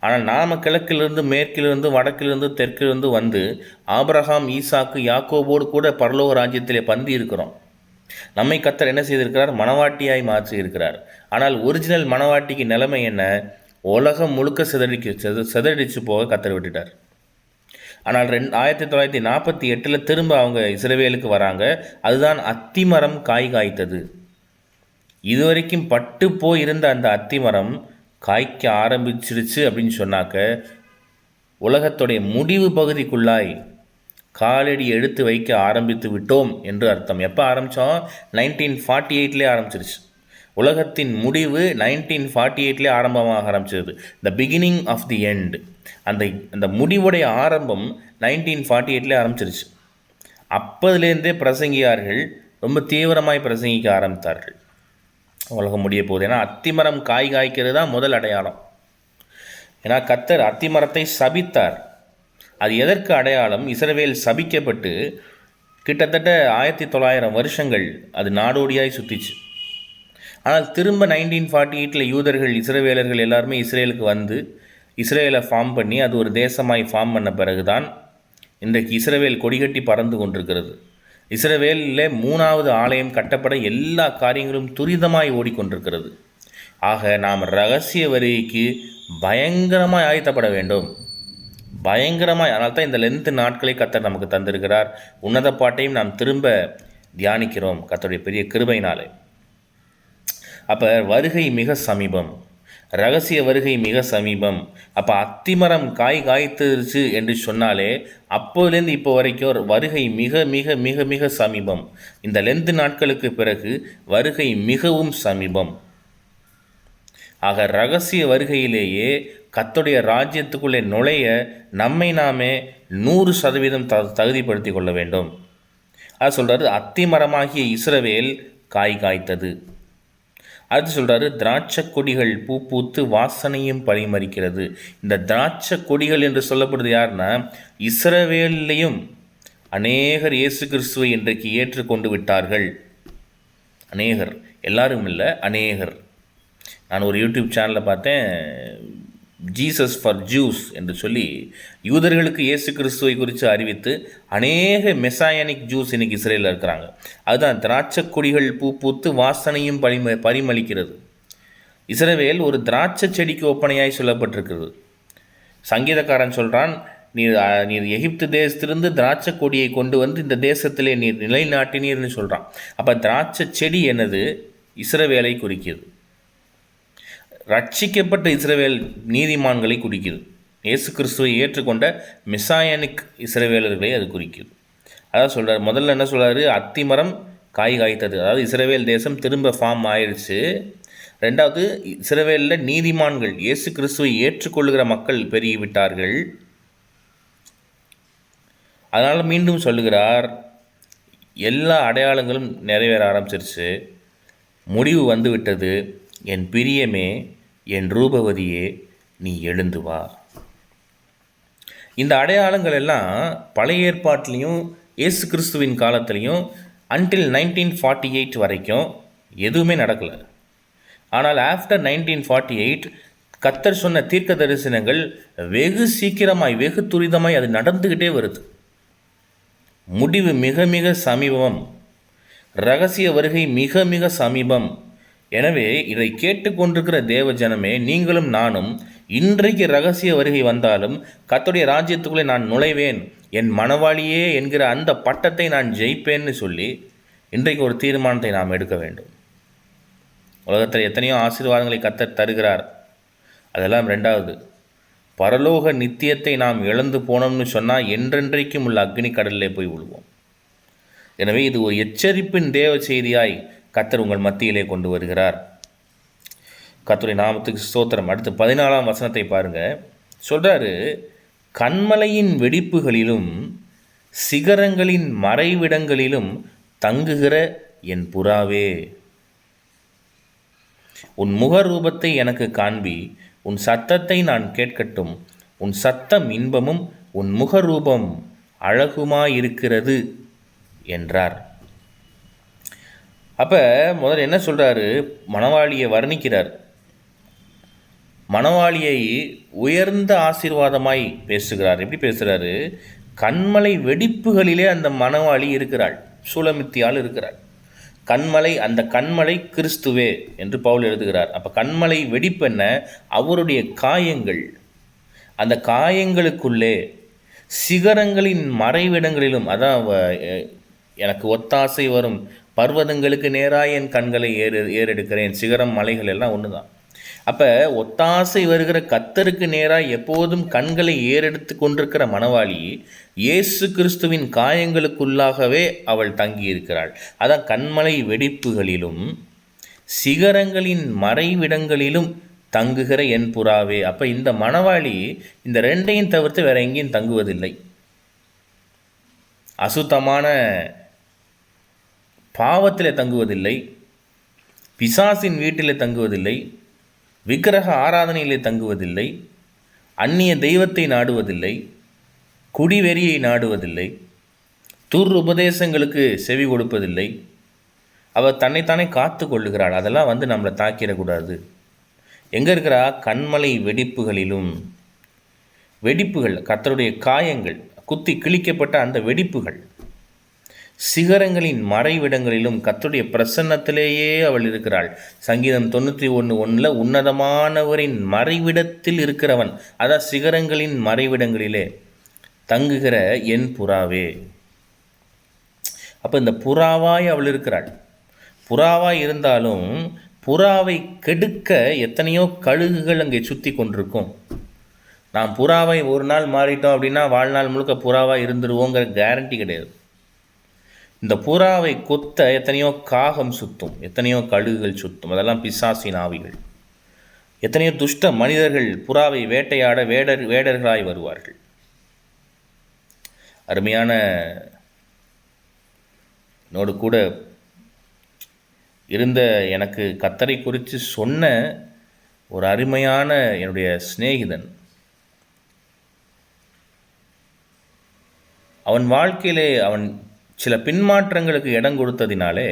ஆனால் நாம் கிழக்கிலிருந்து மேற்கிலிருந்து வடக்கிலிருந்து தெற்கிலிருந்து வந்து ஆபிரகாம் ஈசாக்கு யாக்கோபோடு கூட பரலோக ராஜ்யத்திலே பந்தி இருக்கிறோம். நம்மை கர்த்தர் என்ன செய்திருக்கிறார்? மணவாட்டியாய் மாற்றி இருக்கிறார். ஆனால் ஒரிஜினல் மணவாட்டிக்கு நிலைமை என்ன? உலகம் முழுக்க சிதறடிச்சு போக கர்த்தர் விட்டுட்டார். ஆனால் 1948 திரும்ப அவங்க இஸ்ரவேலுக்கு வராங்க. அதுதான் அத்திமரம் காய் காய்த்தது. இதுவரைக்கும் பட்டு போயிருந்த அந்த அத்திமரம் காய்க்க ஆரம்பிச்சிருச்சு அப்படின்னு சொன்னாக்க, உலகத்துடைய முடிவு பகுதிக்குள்ளாய் காலடி எடுத்து வைக்க ஆரம்பித்து விட்டோம் என்று அர்த்தம். எப்போ ஆரம்பித்தோம்? 1948 ஆரம்பிச்சிருச்சு. உலகத்தின் முடிவு 1948 ஆரம்பமாக ஆரம்பிச்சது. The beginning of the end. அந்த முடிவுடைய ஆரம்பம் 1948 ஆரம்பிச்சிருச்சு. அப்போதுலேருந்தே பிரசங்கியார்கள் ரொம்ப தீவிரமாய் பிரசங்கிக்க ஆரம்பித்தார்கள். உலகம் முடிய போகுது. ஏன்னா அத்திமரம் காய் காய்க்கிறது தான் முதல் அடையாளம். ஏன்னா கர்த்தர் அத்திமரத்தை சபித்தார். அது எதற்கு அடையாளம்? இஸ்ரவேல் சபிக்கப்பட்டு கிட்டத்தட்ட 1900 வருஷங்கள் அது நாடோடியாய் சுற்றிச்சு. ஆனால் திரும்ப 1948 யூதர்கள் இஸ்ரவேலர்கள் எல்லாருமே இஸ்ரேலுக்கு வந்து இஸ்ரேலை ஃபார்ம் பண்ணி அது ஒரு தேசமாய் ஃபார்ம் பண்ண பிறகுதான் இன்றைக்கு இஸ்ரவேல் கொடிகட்டி பறந்து கொண்டிருக்கிறது. இஸ்ரவேலில் 3வது ஆலயம் கட்டப்பட எல்லா காரியங்களும் துரிதமாய் ஓடிக்கொண்டிருக்கிறது. ஆக நாம் இரகசிய வருகைக்கு பயங்கரமாய் ஆயத்தப்பட வேண்டும். பயங்கரமாய். அதனால தான் இந்த லென்த்து நாட்களை கர்த்தர் நமக்கு தந்திருக்கிறார். உன்னத பாட்டையும் நாம் திரும்ப தியானிக்கிறோம் கர்த்தருடைய பெரிய கிருபையினாலே. அப்போ வருகை மிக சமீபம், இரகசிய வருகை மிக சமீபம். அப்போ அத்திமரம் காய் காய்த்துருச்சு என்று சொன்னாலே அப்போதுலேருந்து இப்போ வரைக்கும் வருகை மிக மிக மிக மிக சமீபம். இந்த லென்த்து நாட்களுக்கு பிறகு வருகை மிகவும் சமீபம். ஆக இரகசிய வருகையிலேயே கர்த்தருடைய ராஜ்யத்துக்குள்ளே நுழைய நம்மை நாமே 100% தகுதிப்படுத்தி கொள்ள வேண்டும். அது சொல்கிறாரு, அத்திமரமாகிய இஸ்ரவேல் காய் காய்த்தது. அடுத்து சொல்கிறாரு, திராட்சை கொடிகள் பூ பூத்து வாசனையும் பரிமரிக்கிறது. இந்த திராட்சை கொடிகள் என்று சொல்லப்படுது யாருன்னா, இஸ்ரவேலையும் அநேகர் இயேசு கிறிஸ்துவை இன்றைக்கு ஏற்றுக்கொண்டு விட்டார்கள். அநேகர், எல்லாரும் இல்லை, அநேகர். நான் ஒரு யூடியூப் சேனலில் பார்த்தேன், ஜீசஸ் ஃபார் ஜூஸ் என்று சொல்லி யூதர்களுக்கு இயேசு கிறிஸ்துவை குறித்து அறிவித்து அநேக மெசாயானிக் ஜூஸ் இன்றைக்கி இஸ்ரேலில் இருக்கிறாங்க. அதுதான் திராட்சை கொடிகள் பூ பூத்து வாசனையும் பரிமளிக்கிறது. இஸ்ரவேல் ஒரு திராட்சை செடிக்கு ஒப்பனையாய் சொல்லப்பட்டிருக்கிறது. சங்கீதக்காரன் சொல்கிறான், நீர் எகிப்து தேசத்திலிருந்து திராட்சை கொடியை கொண்டு வந்து இந்த தேசத்திலே நீர் நிலைநாட்டினீர்னு சொல்கிறான். அப்போ திராட்சை செடி என்னது? இஸ்ரவேலை குறிக்கிறது. ரட்சிக்கப்பட்ட இஸ்ரவேல் நீதிமான்களை குறிக்கிறது. இயேசு கிறிஸ்துவை ஏற்றுக்கொண்ட மெசாயானிக் இஸ்ரவேலர்களை அது குறிக்கிறது. அதான் சொல்கிறார். முதல்ல என்ன சொல்கிறாரு? அத்திமரம் காய் காய்த்தது. அதாவது இஸ்ரவேல் தேசம் திரும்ப ஃபார்ம் ஆயிடுச்சு. ரெண்டாவது, இஸ்ரவேலில் நீதிமான்கள் இயேசு கிறிஸ்துவை ஏற்றுக்கொள்ளுகிற மக்கள் பெருகிவிட்டார்கள். அதனால் மீண்டும் சொல்லுகிறார், எல்லா அடையாளங்களும் நிறைவேற ஆரம்பிச்சிருச்சு, முடிவு வந்து விட்டது. என் பிரியமே, என் ரூபவதியே, நீ எழுந்து வா. இந்த அடையாளங்கள் எல்லாம் பழைய ஏற்பாட்டிலையும் இயேசு கிறிஸ்துவின் காலத்திலையும் அன்டில் 1948 வரைக்கும் எதுவுமே நடக்கலை. ஆனால் ஆஃப்டர் 1948 கர்த்தர் சொன்ன தீர்க்க தரிசனங்கள் வெகு சீக்கிரமாய், வெகு துரிதமாய் அது நடந்துக்கிட்டே வருது. முடிவு மிக மிக சமீபம். இரகசிய வருகை மிக மிக சமீபம். எனவே இதை கேட்டுக்கொண்டிருக்கிற தேவ ஜனமே, நீங்களும் நானும் இன்றைக்கு இரகசிய வருகை வந்தாலும் கர்த்தருடைய ராஜ்யத்துக்குள்ளே நான் நுழைவேன், என் மணவாளியே என்கிற அந்த பட்டத்தை நான் ஜெயிப்பேன்னு சொல்லி இன்றைக்கு ஒரு தீர்மானத்தை நாம் எடுக்க வேண்டும். உலகத்தில் எத்தனையோ ஆசீர்வாதங்களை கர்த்தர் தருகிறார். அதெல்லாம் ரெண்டாவது. பரலோக நித்தியத்தை நாம் இழந்து போனோம்னு சொன்னால் என்றென்றைக்கும் உள்ள அக்னி கடலிலே போய் விழுவோம். எனவே இது ஒரு எச்சரிப்பின் தேவ செய்தியாய் கர்த்தர் உங்கள் மத்தியிலே கொண்டு வருகிறார். கர்த்தருடைய நாமத்துக்கு ஸ்தோத்திரம். அடுத்து 14ஆம் வசனத்தை பாருங்கள். சொல்கிறாரு, கன்மலையின் வெடிப்புகளிலும் சிகரங்களின் மறைவிடங்களிலும் தங்குகிற என் புறாவே, உன் முகரூபத்தை எனக்கு காண்பி, உன் சத்தத்தை நான் கேட்கட்டும். உன் சத்தம் இன்பமும் உன் முகரூபம் அழகுமாயிருக்கிறது என்றார். அப்போ முதல்ல என்ன சொல்கிறாரு? மணவாளியை வர்ணிக்கிறார். மணவாளியை உயர்ந்த ஆசீர்வாதமாய் பேசுகிறார். எப்படி பேசுகிறாரு? கன்மலை வெடிப்புகளிலே அந்த மணவாளி இருக்கிறாள், சூலமித்தியால் இருக்கிறாள். கன்மலை, அந்த கன்மலை கிறிஸ்துவே என்று பவுல் எழுதுகிறார். அப்போ கன்மலை வெடிப்பு என்ன? அவருடைய காயங்கள். அந்த காயங்களுக்குள்ளே சிகரங்களின் மறைவிடங்களிலும், அதான் எனக்கு ஒத்தாசை வரும் பர்வதங்களுக்கு நேராக என் கண்களை ஏறெடுக்கிறேன். சிகரம், மலைகள் எல்லாம் ஒன்று தான். அப்போ ஒத்தாசை வருகிற கர்த்தருக்கு நேராக எப்போதும் கண்களை ஏறெடுத்து கொண்டிருக்கிற மணவாளி இயேசு கிறிஸ்துவின் காயங்களுக்குள்ளாகவே அவள் தங்கியிருக்கிறாள். அதான் கண்மலை வெடிப்புகளிலும் சிகரங்களின் மறைவிடங்களிலும் தங்குகிற என் புறாவே. அப்போ இந்த மணவாளி இந்த ரெண்டையும் தவிர்த்து வேற எங்கேயும் தங்குவதில்லை. அசுத்தமான பாவத்தில் தங்குவதில்லை, பிசாசின் வீட்டில் தங்குவதில்லை, விக்கிரக ஆராதனையிலே தங்குவதில்லை, அந்நிய தெய்வத்தை நாடுவதில்லை, குடிவெறியை நாடுவதில்லை, துர் உபதேசங்களுக்கு செவி கொடுப்பதில்லை. அவள் தன்னைத்தானே காத்து கொள்ளுகிறாள். அதெல்லாம் நம்மளை தாக்கிடக்கூடாது. எங்கே இருக்கிறா? கண்மலை வெடிப்புகளிலும். வெடிப்புகள், கர்த்தருடைய காயங்கள், குத்தி கிழிக்கப்பட்ட அந்த வெடிப்புகள், சிகரங்களின் மறைவிடங்களிலும் கர்த்தருடைய பிரசன்னத்திலேயே அவள் இருக்கிறாள். சங்கீதம் 91:1 உன்னதமானவரின் மறைவிடத்தில் இருக்கிறவன், அதான் சிகரங்களின் மறைவிடங்களிலே தங்குகிற என் புறாவே. அப்போ இந்த புறாவாய் அவள் இருக்கிறாள். புறாவாய் இருந்தாலும் புறாவை கெடுக்க எத்தனையோ கழுகுகள் அங்கே சுற்றி கொண்டிருக்கும். நாம் புறாவை ஒரு நாள் மாறிட்டோம் அப்படின்னா வாழ்நாள் முழுக்க புறாவாக இருந்துருவோங்கிற கேரண்டி கிடையாது. இந்த புறாவை கொத்த எத்தனையோ காகம் சுற்றும், எத்தனையோ கழுகுகள் சுற்றும். அதெல்லாம் பிசாசின் ஆவிகள். எத்தனையோ துஷ்ட மனிதர்கள் புறாவை வேட்டையாட வேடர்களாய் வருவார்கள். அருமையான என்னோடு கூட இருந்த எனக்கு கர்த்தரை குறித்து சொன்ன ஒரு அருமையான என்னுடைய சிநேகிதன், அவன் வாழ்க்கையிலே அவன் சில பின்மாற்றங்களுக்கு இடம் கொடுத்ததினாலே,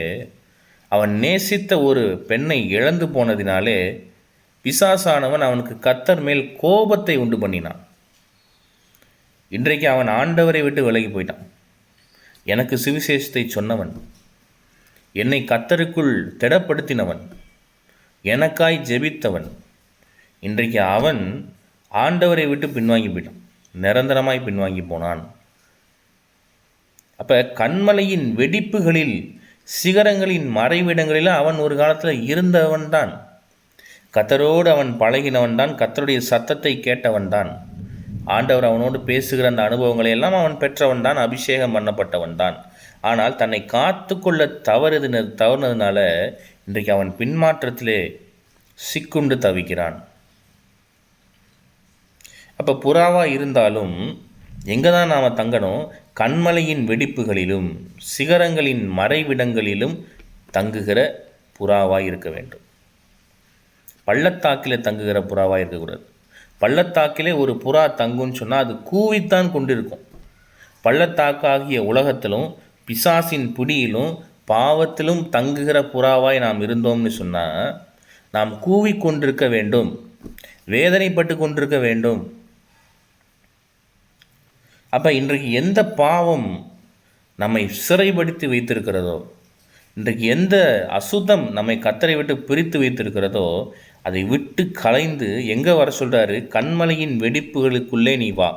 அவன் நேசித்த ஒரு பெண்ணை இழந்து போனதினாலே பிசாசானவன் அவனுக்கு கர்த்தர் மேல் கோபத்தை உண்டு பண்ணினான். இன்றைக்கு அவன் ஆண்டவரை விட்டு விலகி போயிட்டான். எனக்கு சுவிசேஷத்தை சொன்னவன், என்னை கர்த்தருக்குள் திடப்படுத்தினவன், எனக்காய் ஜெபித்தவன், இன்றைக்கு அவன் ஆண்டவரை விட்டு பின்வாங்கி போயிட்டான், நிரந்தரமாய் பின்வாங்கி போனான். அப்போ கண்மலையின் வெடிப்புகளில், சிகரங்களின் மறைவிடங்களில் அவன் ஒரு காலத்தில் இருந்தவன் தான். கர்த்தரோடு அவன் பழகினவன் தான், கர்த்தருடைய சத்தத்தை கேட்டவன் தான், ஆண்டவர் அவனோடு பேசுகிற அந்த அனுபவங்களை எல்லாம் அவன் பெற்றவன் தான், அபிஷேகம் பண்ணப்பட்டவன் தான். ஆனால் தன்னை காத்து கொள்ள தவறுனதுனால இன்றைக்கு அவன் பின்மாற்றத்திலே சிக்குண்டு தவிக்கிறான். அப்போ புறாவாக இருந்தாலும் எங்கே தான் நாம் தங்கணும்? கண்மலையின் வெடிப்புகளிலும் சிகரங்களின் மறைவிடங்களிலும் தங்குகிற புறாவாய் இருக்க வேண்டும். பள்ளத்தாக்கிலே தங்குகிற புறாவாய் இருக்கக்கூடாது. பள்ளத்தாக்கிலே ஒரு புறா தங்குன்னு சொன்னால் அது கூவித்தான் கொண்டிருக்கும். பள்ளத்தாக்காகிய உலகத்திலும் பிசாசின் பிடியிலும் பாவத்திலும் தங்குகிற புறாவாய் நாம் இருந்தோம்னு சொன்னால் நாம் கூவி கொண்டிருக்க வேண்டும், வேதனைப்பட்டு கொண்டிருக்க வேண்டும். அப்போ இன்றைக்கு எந்த பாவம் நம்மை சிறைப்படுத்தி வைத்திருக்கிறதோ, இன்றைக்கு எந்த அசுத்தம் நம்மை கர்த்தரை விட்டு பிரித்து வைத்திருக்கிறதோ அதை விட்டு கலைந்து எங்கே வர சொல்கிறாரு? கண்மலையின் வெடிப்புகளுக்குள்ளே நீ வா,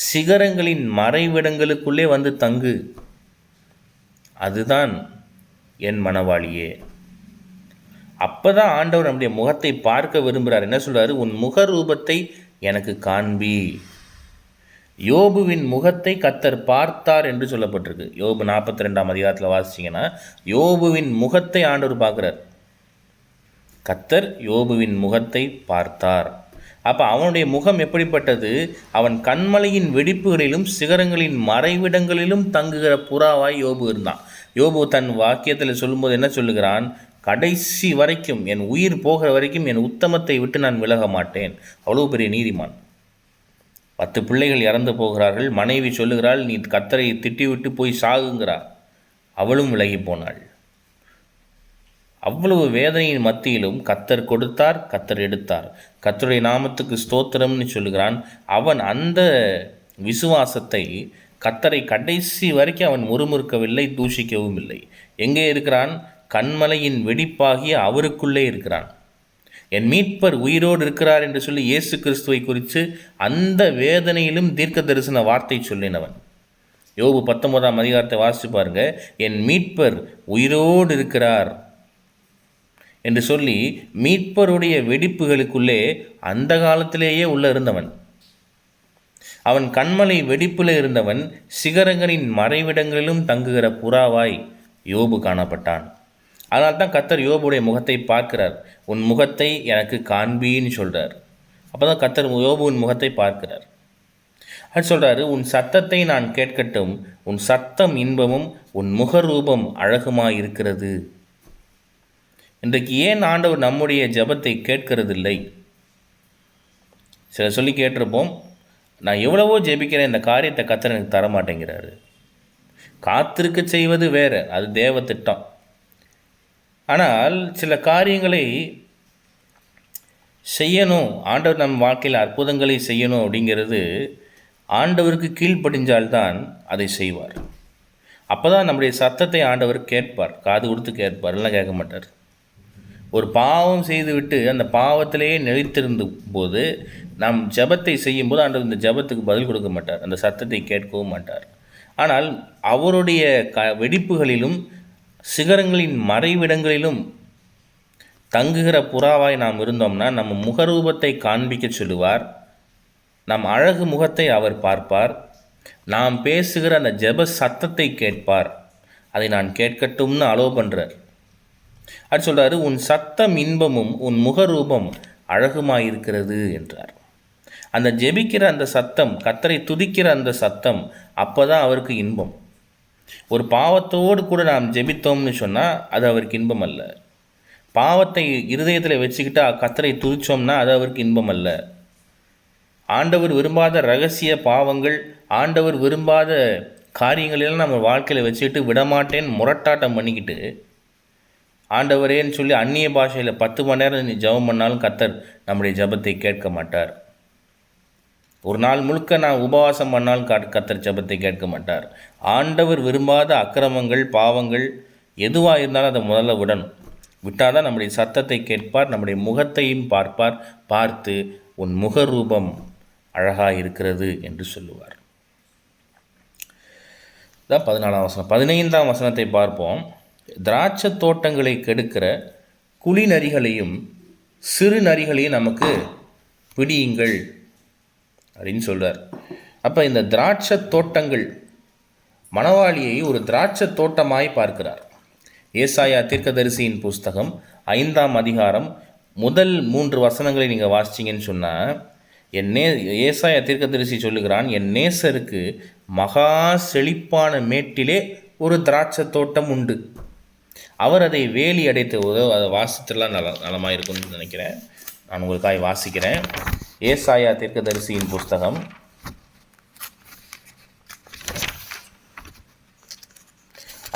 சிகரங்களின் மறைவிடங்களுக்குள்ளே வந்து தங்கு, அதுதான் என் மனவாளியே. அப்போ தான் ஆண்டவர் நம்முடைய முகத்தை பார்க்க விரும்புகிறார். என்ன சொல்கிறாரு? உன் முகரூபத்தை எனக்கு காண்பி. யோபுவின் முகத்தை கர்த்தர் பார்த்தார் என்று சொல்லப்பட்டிருக்கு. யோபு 42ஆம் அதிகாரத்தில் வாசிச்சிங்கன்னா யோபுவின் முகத்தை ஆண்டவர் பார்க்குறார். கர்த்தர் யோபுவின் முகத்தை பார்த்தார். அப்போ அவனுடைய முகம் எப்படிப்பட்டது? அவன் கண்மலையின் வெடிப்புகளிலும் சிகரங்களின் மறைவிடங்களிலும் தங்குகிற புறாவாய் யோபு இருந்தான். யோபு தன் வாக்கியத்தில் சொல்லும்போது என்ன சொல்லுகிறான்? கடைசி வரைக்கும், என் உயிர் போகிற வரைக்கும் என் உத்தமத்தை விட்டு நான் விலக மாட்டேன். அவ்வளோ பெரிய நீதிமான். 10 பிள்ளைகள் இறந்து போகிறார்கள். மனைவி சொல்லுகிறாள், நீ கர்த்தரை திட்டிவிட்டு போய் சாகுங்கிறார். அவளும் விலகி போனாள். அவ்வளவு வேதனையின் மத்தியிலும் கர்த்தர் கொடுத்தார், கர்த்தர் எடுத்தார். கர்த்தருடைய நாமத்துக்கு ஸ்தோத்திரம்னு சொல்லுகிறான். அவன் அந்த விசுவாசத்தை, கர்த்தரை கடைசி வரைக்கும் அவன் முறுமுறுக்கவில்லை, தூஷிக்கவும் இல்லை. எங்கே இருக்கிறான்? கண்மலையின் வெடிப்பாகிய அவருக்குள்ளே இருக்கிறான். என் மீட்பர் உயிரோடு இருக்கிறார் என்று சொல்லி இயேசு கிறிஸ்துவை குறித்து அந்த வேதனையிலும் தீர்க்க தரிசன வார்த்தை சொல்லினவன். யோபு 19ஆம் அதிகாரத்தை வாசித்து பாருங்க. என் மீட்பர் உயிரோடு இருக்கிறார் என்று சொல்லி மீட்பருடைய வெடிப்புகளுக்குள்ளே அந்த காலத்திலேயே உள்ள இருந்தவன். அவன் கண்மலை வெடிப்பில் இருந்தவன். சிகரங்களின் மறைவிடங்களிலும் தங்குகிற புறாவாய் யோபு காணப்பட்டான். அதனால் தான் கர்த்தர் யோபுடைய முகத்தை பார்க்கிறார். உன் முகத்தை எனக்கு காண்பின்னு சொல்கிறார். அப்போ தான் கர்த்தர் யோபுவின் முகத்தை பார்க்கிறார். அது சொல்கிறாரு, உன் சத்தத்தை நான் கேட்கட்டும், உன் சத்தம் இன்பமும் உன் முகரூபம் அழகுமாய் இருக்கிறது. இன்றைக்கு ஏன் ஆண்டவர் நம்முடைய ஜெபத்தை கேட்கறதில்லை? சில சொல்லி கேட்டிருப்போம், நான் எவ்வளவோ ஜெபிக்கிறேன், இந்த காரியத்தை கர்த்தர் எனக்கு தர மாட்டேங்கிறாரு. காத்திருக்க செய்வது வேறு, அது தேவ திட்டம். ஆனால் சில காரியங்களை செய்யணும், ஆண்டவர் நம் வாழ்க்கையில் அற்புதங்களை செய்யணும் அப்படிங்கிறது ஆண்டவருக்கு கீழ்ப்படிஞ்சால்தான் அதை செய்வார். அப்போ தான் நம்முடைய சத்தத்தை ஆண்டவர் கேட்பார், காது கொடுத்து கேட்பார், எல்லாம் கேட்க மாட்டார். ஒரு பாவம் செய்துவிட்டு அந்த பாவத்திலேயே நிலைத்திருந்த போது நாம் ஜெபத்தை செய்யும்போது ஆண்டவர் இந்த ஜெபத்துக்கு பதில் கொடுக்க மாட்டார், அந்த சத்தத்தை கேட்கவும் மாட்டார். ஆனால் அவருடைய வெடிப்புகளிலும் சிகரங்களின் மறைவிடங்களிலும் தங்குகிற புறாவாய் நாம் இருந்தோம்னா நம்ம முகரூபத்தை காண்பிக்க சொல்லுவார், நம் அழகு முகத்தை அவர் பார்ப்பார், நாம் பேசுகிற அந்த ஜெப சத்தத்தை கேட்பார். அதை நான் கேட்கட்டும்னு அலோவ் பண்ணுறார். அது சொல்கிறாரு, உன் சத்தம் இன்பமும் உன் முகரூபம் அழகுமாயிருக்கிறது என்றார். அந்த ஜெபிக்கிற அந்த சத்தம், கர்த்தரை துதிக்கிற அந்த சத்தம், அப்போ தான் அவருக்கு இன்பம். ஒரு பாவத்தோடு கூட நாம் ஜெபித்தோம்னு சொன்னால் அது அவருக்கு இன்பம் அல்ல. பாவத்தை இருதயத்தில் வச்சுக்கிட்டு கர்த்தரை துதிச்சோம்னா அது அவருக்கு இன்பம் அல்ல. ஆண்டவர் விரும்பாத ரகசிய பாவங்கள், ஆண்டவர் விரும்பாத காரியங்களெல்லாம் நம்ம வாழ்க்கையில் வச்சுக்கிட்டு விடமாட்டேன்னு முரட்டாட்டம் பண்ணிக்கிட்டு ஆண்டவரேன்னு சொல்லி அந்நிய பாஷையில் 10 மணி நேரம் நீ ஜெபம் பண்ணாலும் கர்த்தர் நம்முடைய ஜெபத்தை கேட்க மாட்டார். ஒரு நாள் முழுக்க நான் உபவாசம் பண்ணாலும் கர்த்தர் ஜெபத்தை கேட்க மாட்டார். ஆண்டவர் விரும்பாத அக்கிரமங்கள், பாவங்கள் எதுவாக இருந்தாலும் அதை முதல்ல விடணும். விட்டால் தான் நம்முடைய சத்தத்தை கேட்பார், நம்முடைய முகத்தையும் பார்ப்பார். பார்த்து உன் முகரூபம் அழகாக இருக்கிறது என்று சொல்லுவார். தான் 14ஆம் வசனம். 15ஆம் வசனத்தை பார்ப்போம். திராட்சை தோட்டங்களை கெடுக்கிற குழி நரிகளையும் சிறு நரிகளையும் நமக்கு பிடியுங்கள் அப்படின்னு சொல்கிறார். அப்போ இந்த திராட்சை தோட்டங்கள், மணவாளியை ஒரு திராட்சை தோட்டமாய் பார்க்கிறார். ஏசாயா தீர்க்கதரிசியின் புஸ்தகம் 5ஆம் அதிகாரம் முதல் 3 வசனங்களை நீங்கள் வாசிச்சிங்கன்னு சொன்னால், ஏசாயா தீர்க்கதரிசி சொல்லுகிறான், என் நேசருக்கு மகா செழிப்பான மேட்டிலே ஒரு திராட்சை தோட்டம் உண்டு, அவர் அதை வேலி அடைத்து அதை வாசித்துலாம் நலமாக இருக்கும்னு நினைக்கிறேன். நான் உங்களுக்காக வாசிக்கிறேன். ஏசாயா தீர்க்கதரிசியின் புஸ்தகம்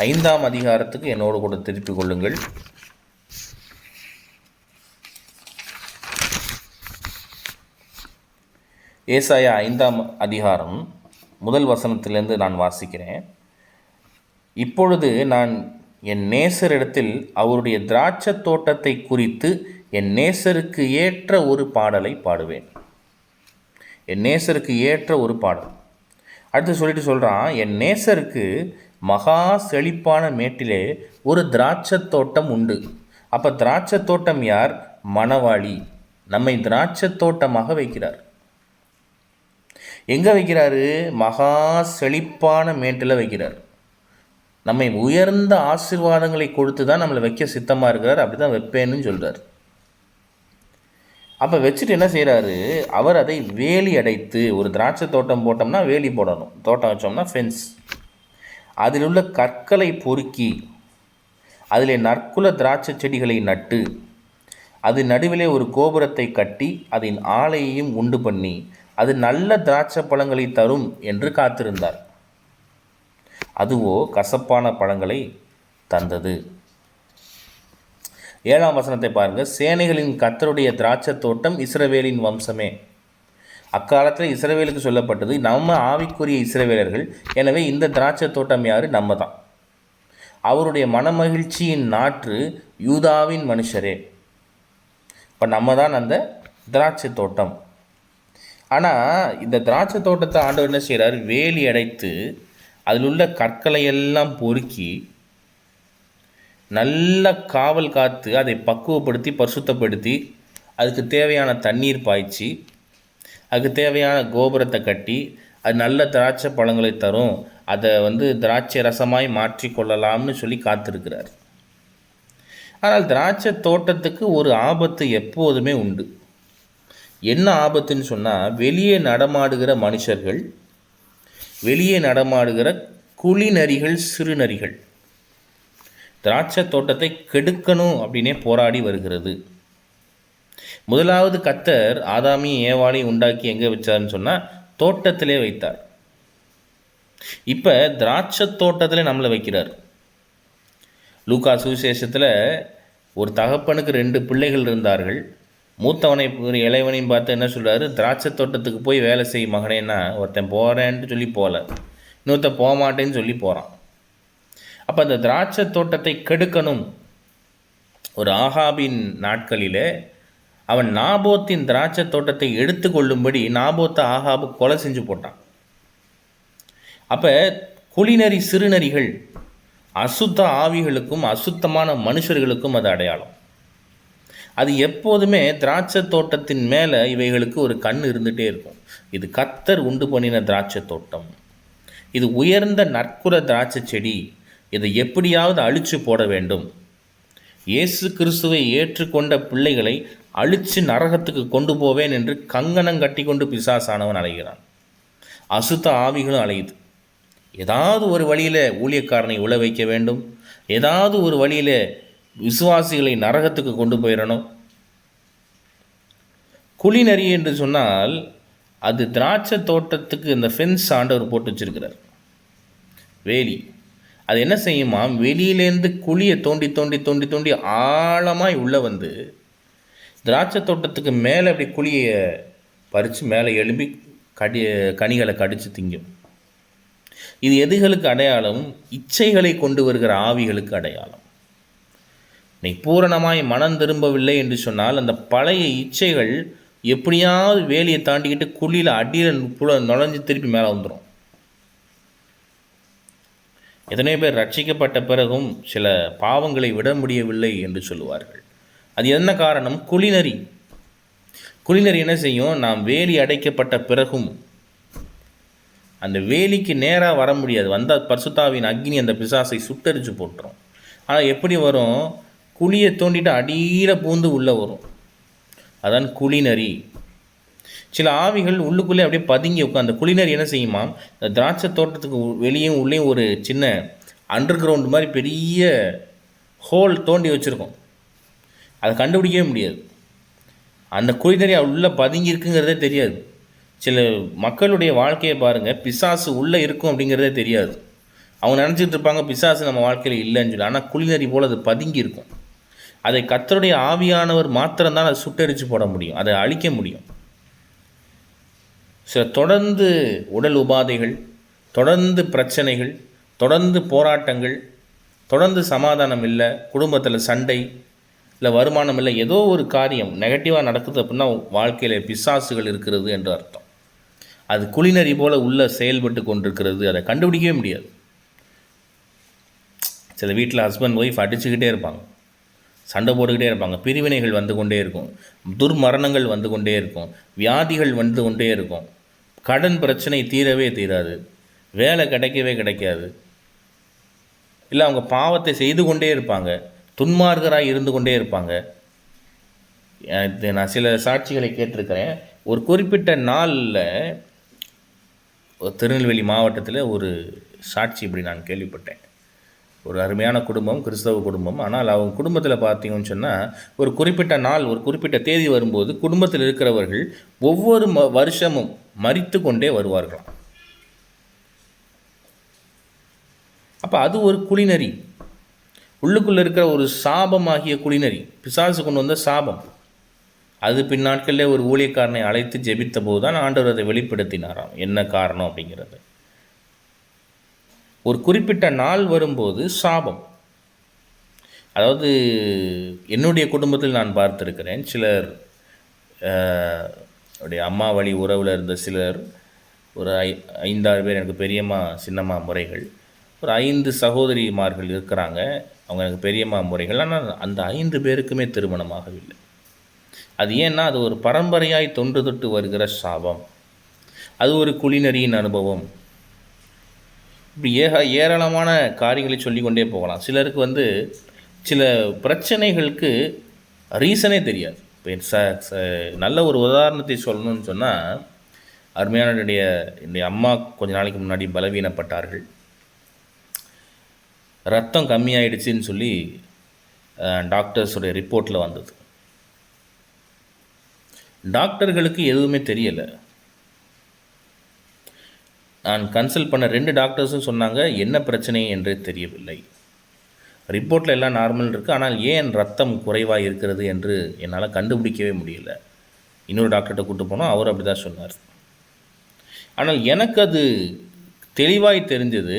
5ஆம் அதிகாரத்துக்கு என்னோடு கூட திருப்பிக் கொள்ளுங்கள். ஏசாயா 5ஆம் அதிகாரம் முதல் வசனத்திலிருந்து நான் வாசிக்கிறேன். இப்பொழுது நான் என் நேசரிடத்தில் அவருடைய திராட்சை தோட்டத்தை குறித்து என் நேசருக்கு ஏற்ற ஒரு பாடலை பாடுவேன். என் நேசருக்கு ஏற்ற ஒரு பாடல். அடுத்து சொல்கிறான், என் நேசருக்கு மகா செழிப்பான மேட்டிலே ஒரு திராட்சை தோட்டம் உண்டு. அப்போ திராட்சை தோட்டம் யார்? மணவாளி நம்மை திராட்சை தோட்டமாக வைக்கிறார். எங்கே வைக்கிறாரு? மகா செழிப்பான மேட்டில் வைக்கிறார். நம்மை உயர்ந்த ஆசீர்வாதங்களை கொடுத்து தான் நம்மளை வைக்க சித்தமாக இருக்கிறார். அப்படி தான் வைப்பேன்னு சொல்கிறார். அப்போ வச்சுட்டு என்ன செய்கிறாரு? அவர் அதை வேலி அடைத்து, ஒரு திராட்சை தோட்டம் போட்டோம்னா வேலி போடணும், தோட்டம் வச்சோம்னா ஃபென்ஸ், அதில் உள்ள கற்களை பொறுக்கி அதில் நற்குல திராட்சை செடிகளை நட்டு அது நடுவிலே ஒரு கோபுரத்தை கட்டி அதன் ஆலையையும் உண்டு பண்ணி அது நல்ல திராட்சை பழங்களை தரும் என்று காத்திருந்தார். அதுவோ கசப்பான பழங்களை தந்தது. 7ஆம் வசனத்தை பாருங்கள். சேனைகளின் கர்த்தருடைய திராட்சை தோட்டம் இஸ்ரவேலின் வம்சமே. அக்காலத்தில் இஸ்ரவேலுக்கு சொல்லப்பட்டது, நம்ம ஆவிக்குரிய இஸ்ரவேலர்கள், எனவே இந்த திராட்சை தோட்டம் யார்? நம்ம தான். அவருடைய மனமகிழ்ச்சியின் நாற்று யூதாவின் மனுஷரே. இப்போ நம்ம தான் அந்த திராட்சை தோட்டம். ஆனால் இந்த திராட்சை தோட்டத்தை ஆண்டவர் என்ன செய்கிறார்? வேலி அடைத்து அதில் உள்ள கற்களை எல்லாம் பொறுக்கி நல்ல காவல் காத்து அதை பக்குவப்படுத்தி பரிசுத்தப்படுத்தி அதுக்கு தேவையான தண்ணீர் பாய்ச்சி அதுக்கு தேவையான கோபுரத்தை கட்டி அது நல்ல திராட்சை பழங்களை தரும், அதை திராட்சை ரசமாய் மாற்றி கொள்ளலாம்னு சொல்லி காத்திருக்கிறார். ஆனால் திராட்சை தோட்டத்துக்கு ஒரு ஆபத்து எப்போதுமே உண்டு. என்ன ஆபத்துன்னு சொன்னால், வெளியே நடமாடுகிற மனுஷர்கள், வெளியே நடமாடுகிற குழி நரிகள், சிறு நரிகள் திராட்சை தோட்டத்தை கெடுக்கணும் அப்படின்னே போராடி வருகிறது. முதலாவது கர்த்தர் ஆதாமையும் ஏவாளையும் உண்டாக்கி எங்கே வச்சார்னு சொன்னால் தோட்டத்திலே வைத்தார். இப்போ திராட்சை தோட்டத்தில் நம்மளை வைக்கிறார். லூக்கா சுவிசேஷத்தில் ஒரு தகப்பனுக்கு 2 பிள்ளைகள் இருந்தார்கள். மூத்தவனை இளையவனையும் பார்த்து என்ன சொல்கிறாரு, திராட்சை தோட்டத்துக்கு போய் வேலை செய் மகனேன்னா ஒருத்தன் போகிறேன்ட்டு சொல்லி போகல, இன்னொருத்தன் போக மாட்டேன்னு சொல்லி போகிறான். அப்போ அந்த திராட்சை தோட்டத்தை கெடுக்கணும். ஒரு ஆகாபின் நாட்களிலே அவன் நாபோத்தின் திராட்சை தோட்டத்தை எடுத்து கொள்ளும்படி நாபோத்தை ஆகாபு கொலை செஞ்சு போட்டான். அப்போ குளிநரி சிறுநரிகள் அசுத்த ஆவிகளுக்கும் அசுத்தமான மனுஷர்களுக்கும் அது அடையாளம். அது எப்போதுமே திராட்சை தோட்டத்தின் மேலே இவைகளுக்கு ஒரு கண் இருந்துகிட்டே இருக்கும். இது கர்த்தர் உண்டு பண்ணின திராட்சை தோட்டம், இது உயர்ந்த நற்குற திராட்சை செடி, இதை எப்படியாவது அழித்து போட வேண்டும். இயேசு கிறிஸ்துவை ஏற்றுக்கொண்ட பிள்ளைகளை அழித்து நரகத்துக்கு கொண்டு போவேன் என்று கங்கணம் கட்டி கொண்டு பிசாசானவன் அலைகிறான். அசுத்த ஆவிகளும் அலையுது. ஏதாவது ஒரு வழியில் ஊழியக்காரனை உழ வைக்க வேண்டும், ஏதாவது ஒரு வழியில் விசுவாசிகளை நரகத்துக்கு கொண்டு போயிடணும். குளிநரி என்று சொன்னால் அது திராட்சை தோட்டத்துக்கு இந்த ஃபென்ஸ் ஆண்டவர் போட்டு வச்சிருக்கிறார், வேலி. அது என்ன செய்யுமா, வெளியிலேருந்து குழியை தோண்டி தோண்டி தோண்டி தோண்டி ஆழமாய் உள்ளே வந்து திராட்சை தோட்டத்துக்கு மேலே அப்படி குழியை பறித்து மேலே எழும்பி கனிகளை கடித்து திங்கும். இது எதுகளுக்கு அடையாளம்? இச்சைகளை கொண்டு வருகிற ஆவிகளுக்கு அடையாளம். நீ பூரணமாய் மனம் திரும்பவில்லை என்று சொன்னால் அந்த பழைய இச்சைகள் எப்படியாவது வேலியை தாண்டிக்கிட்டு குழியில் அடியில் நுழைஞ்சு திருப்பி மேலே வந்துடும். எத்தனை பேர் ரட்சிக்கப்பட்ட பிறகும் சில பாவங்களை விட முடியவில்லை என்று சொல்லுவார்கள். அது என்ன காரணம்? குளிநரி என்ன செய்யும், நாம் வேலி அடைக்கப்பட்ட பிறகும் அந்த வேலிக்கு நேராக வர முடியாது. வந்தால் பரிசுத்தாவின் அக்னி அந்த பிசாசை சுட்டரித்து போட்டுரும். ஆனால் எப்படி வரும்? குழியை தோண்டிட்டு அடியில் பூந்து உள்ளே வரும். அதான் குளிநரி. சில ஆவிகள் உள்ளுக்குள்ளே அப்படியே பதுங்கி உட்காந்து. அந்த குளிநரி என்ன செய்யுமா, இந்த திராட்சை தோட்டத்துக்கு வெளியும் உள்ளேயும் ஒரு சின்ன அண்டர் கிரவுண்ட் மாதிரி பெரிய ஹோல் தோண்டி வச்சுருக்கோம். அதை கண்டுபிடிக்கவே முடியாது. அந்த குளிநரி உள்ளே பதுங்கி இருக்குங்கிறதே தெரியாது. சில மக்களுடைய வாழ்க்கையை பாருங்கள், பிசாசு உள்ளே இருக்கும் அப்படிங்கிறதே தெரியாது. அவங்க நினச்சிட்டு இருப்பாங்க பிசாசு நம்ம வாழ்க்கையில் இல்லைன்னு சொல்லி. ஆனால் குளிநரி போல் அது பதுங்கி இருக்கும். அதை கர்த்தருடைய ஆவியானவர் மாத்திரம்தான் அதை சுட்டரித்து போட முடியும், அதை அழிக்க முடியும். சில தொடர்ந்து உடல் உபாதைகள், தொடர்ந்து பிரச்சனைகள், தொடர்ந்து போராட்டங்கள், தொடர்ந்து சமாதானம் இல்லை, குடும்பத்தில் சண்டை இல்லை, வருமானம் இல்லை, ஏதோ ஒரு காரியம் நெகட்டிவாக நடக்குது அப்படின்னா வாழ்க்கையில் பிசாசுகள் இருக்கிறது என்று அர்த்தம். அது குளிநரி போல் உள்ளே செயல்பட்டு கொண்டிருக்கிறது. அதை கண்டுபிடிக்கவே முடியாது. சில வீட்டில் ஹஸ்பண்ட் ஒய்ஃப் அடிச்சுக்கிட்டே இருப்பாங்க, சண்டை போட்டுக்கிட்டே இருப்பாங்க, பிரிவினைகள் வந்து கொண்டே இருக்கும், துர்மரணங்கள் வந்து கொண்டே இருக்கும், வியாதிகள் வந்து கொண்டே இருக்கும், கடன் பிரச்சனை தீரவே தீராது, வேலை கிடைக்கவே கிடைக்காது, இல்லை அவங்க பாவத்தை செய்து கொண்டே இருப்பாங்க, துன்மார்கராக இருந்து கொண்டே இருப்பாங்க. நான் சில சாட்சிகளை கேட்டிருக்கிறேன். ஒரு குறிப்பிட்ட நாளில் திருநெல்வேலி மாவட்டத்தில் ஒரு சாட்சி இப்படி நான் கேள்விப்பட்டேன். ஒரு அருமையான குடும்பம், கிறிஸ்தவ குடும்பம். ஆனால் அவங்க குடும்பத்தில் பார்த்தீங்கன்னு சொன்னால் ஒரு குறிப்பிட்ட நாள், ஒரு குறிப்பிட்ட தேதி வரும்போது குடும்பத்தில் இருக்கிறவர்கள் ஒவ்வொரு வருஷமும் மரித்து கொண்டே வருவார்களாம். அப்போ அது ஒரு குளிநரி, உள்ளுக்குள்ளே இருக்கிற ஒரு சாபமாகிய குளிநரி, பிசாசு கொண்டு வந்த சாபம். அது பின்னாட்களில் ஒரு ஊழியக்காரனை அழைத்து ஜெபித்த போது தான் ஆண்டவர் அதை வெளிப்படுத்தினாராம், என்ன காரணம் அப்படிங்கிறது. ஒரு குறிப்பிட்ட நாள் வரும்போது சாபம். அதாவது என்னுடைய குடும்பத்தில் நான் பார்த்துருக்கிறேன். சிலர் உடைய அம்மா வழி உறவில் இருந்த சிலர், ஒரு 5-6 பேர் எனக்கு பெரியம்மா சின்னம்மா முறைகள், ஒரு 5 சகோதரிமார்கள் இருக்கிறாங்க, அவங்க எனக்கு பெரியம்மா முறைகள். ஆனால் அந்த 5 பேருக்குமே திருமணமாகவில்லை. அது ஏன்னா அது ஒரு பரம்பரையாய் தொன்று தொட்டு வருகிற சாபம். அது ஒரு குளிநரியின் அனுபவம். இப்படி ஏராளமான காரியங்களை சொல்லிக்கொண்டே போகலாம். சிலருக்கு சில பிரச்சனைகளுக்கு ரீசனே தெரியாது. இப்போ நல்ல ஒரு உதாரணத்தை சொல்லணும்னு சொன்னால், அருமையான என்னுடைய அம்மா கொஞ்ச நாளைக்கு முன்னாடி பலவீனப்பட்டார்கள். ரத்தம் கம்மியாயிடுச்சுன்னு சொல்லி டாக்டர்ஸுடைய ரிப்போர்ட்டில் வந்தது. டாக்டர்களுக்கு எதுவுமே தெரியலை. நான் கன்சல்ட் பண்ண 2 டாக்டர்ஸும் சொன்னாங்க என்ன பிரச்சனை என்றே தெரியவில்லை. ரிப்போர்ட்டில் எல்லாம் நார்மல் இருக்குது, ஆனால் ஏன் ரத்தம் குறைவாக இருக்கிறது என்று என்னால் கண்டுபிடிக்கவே முடியல. இன்னொரு டாக்டர்கிட்ட கூப்பிட்டு போனோம், அவர் அப்படி தான் சொன்னார். ஆனால் எனக்கு அது தெளிவாய் தெரிஞ்சது,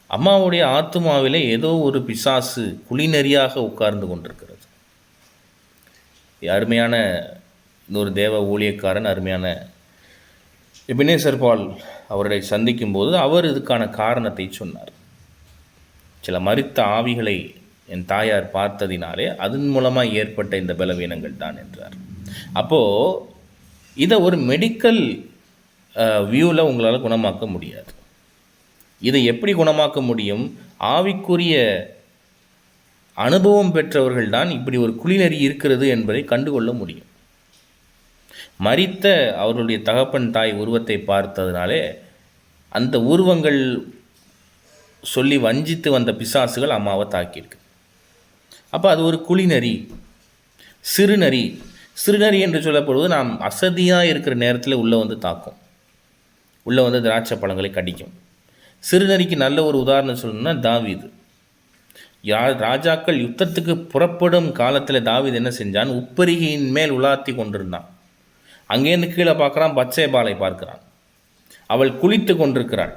அம்மாவுடைய ஆத்துமாவிலே ஏதோ ஒரு பிசாசு குளிநெறியாக உட்கார்ந்து கொண்டிருக்கிறது. அருமையான இன்னொரு தேவ ஊழியக்காரன், அருமையான எபினேசர் பால் அவரை சந்திக்கும்போது அவர் இதுக்கான காரணத்தை சொன்னார். சில மரித்த ஆவிகளை என் தாயார் பார்த்ததினாலே அதன் மூலமாக ஏற்பட்ட இந்த பலவீனங்கள் தான் என்றார். அப்போது இதை ஒரு மெடிக்கல் வியூவில் உங்களால் குணமாக்க முடியாது. இதை எப்படி குணமாக்க முடியும்? ஆவிக்குரிய அனுபவம் பெற்றவர்கள் தான் இப்படி ஒரு குளிநெறி இருக்கிறது என்பதை கண்டுகொள்ள முடியும். மரித்த அவர்களுடைய தகப்பன் தாய் உருவத்தை பார்த்ததுனாலே அந்த உருவங்கள் சொல்லி வஞ்சித்து வந்த பிசாசுகள் அம்மாவை தாக்கியிருக்கு. அப்போ அது ஒரு குளிநெறி, சிறுநரி. சிறுநரி என்று சொல்லப்படுவது நாம் அசதியாக இருக்கிற நேரத்தில் உள்ளே வந்து தாக்கும், உள்ளே வந்து திராட்சை பழங்களை கடிக்கும். சிறுநரிக்கு நல்ல ஒரு உதாரணம் சொல்லணும்னா தாவீது. ராஜாக்கள் யுத்தத்துக்கு புறப்படும் காலத்தில் தாவீது என்ன செஞ்சான்? உப்பரிகையின் மேல் உலாத்தி கொண்டிருந்தான். அங்கேருந்து கீழே பார்க்குறான், பத்சேபாளை பார்க்கிறான், அவள் குளித்து கொண்டிருக்கிறாள்.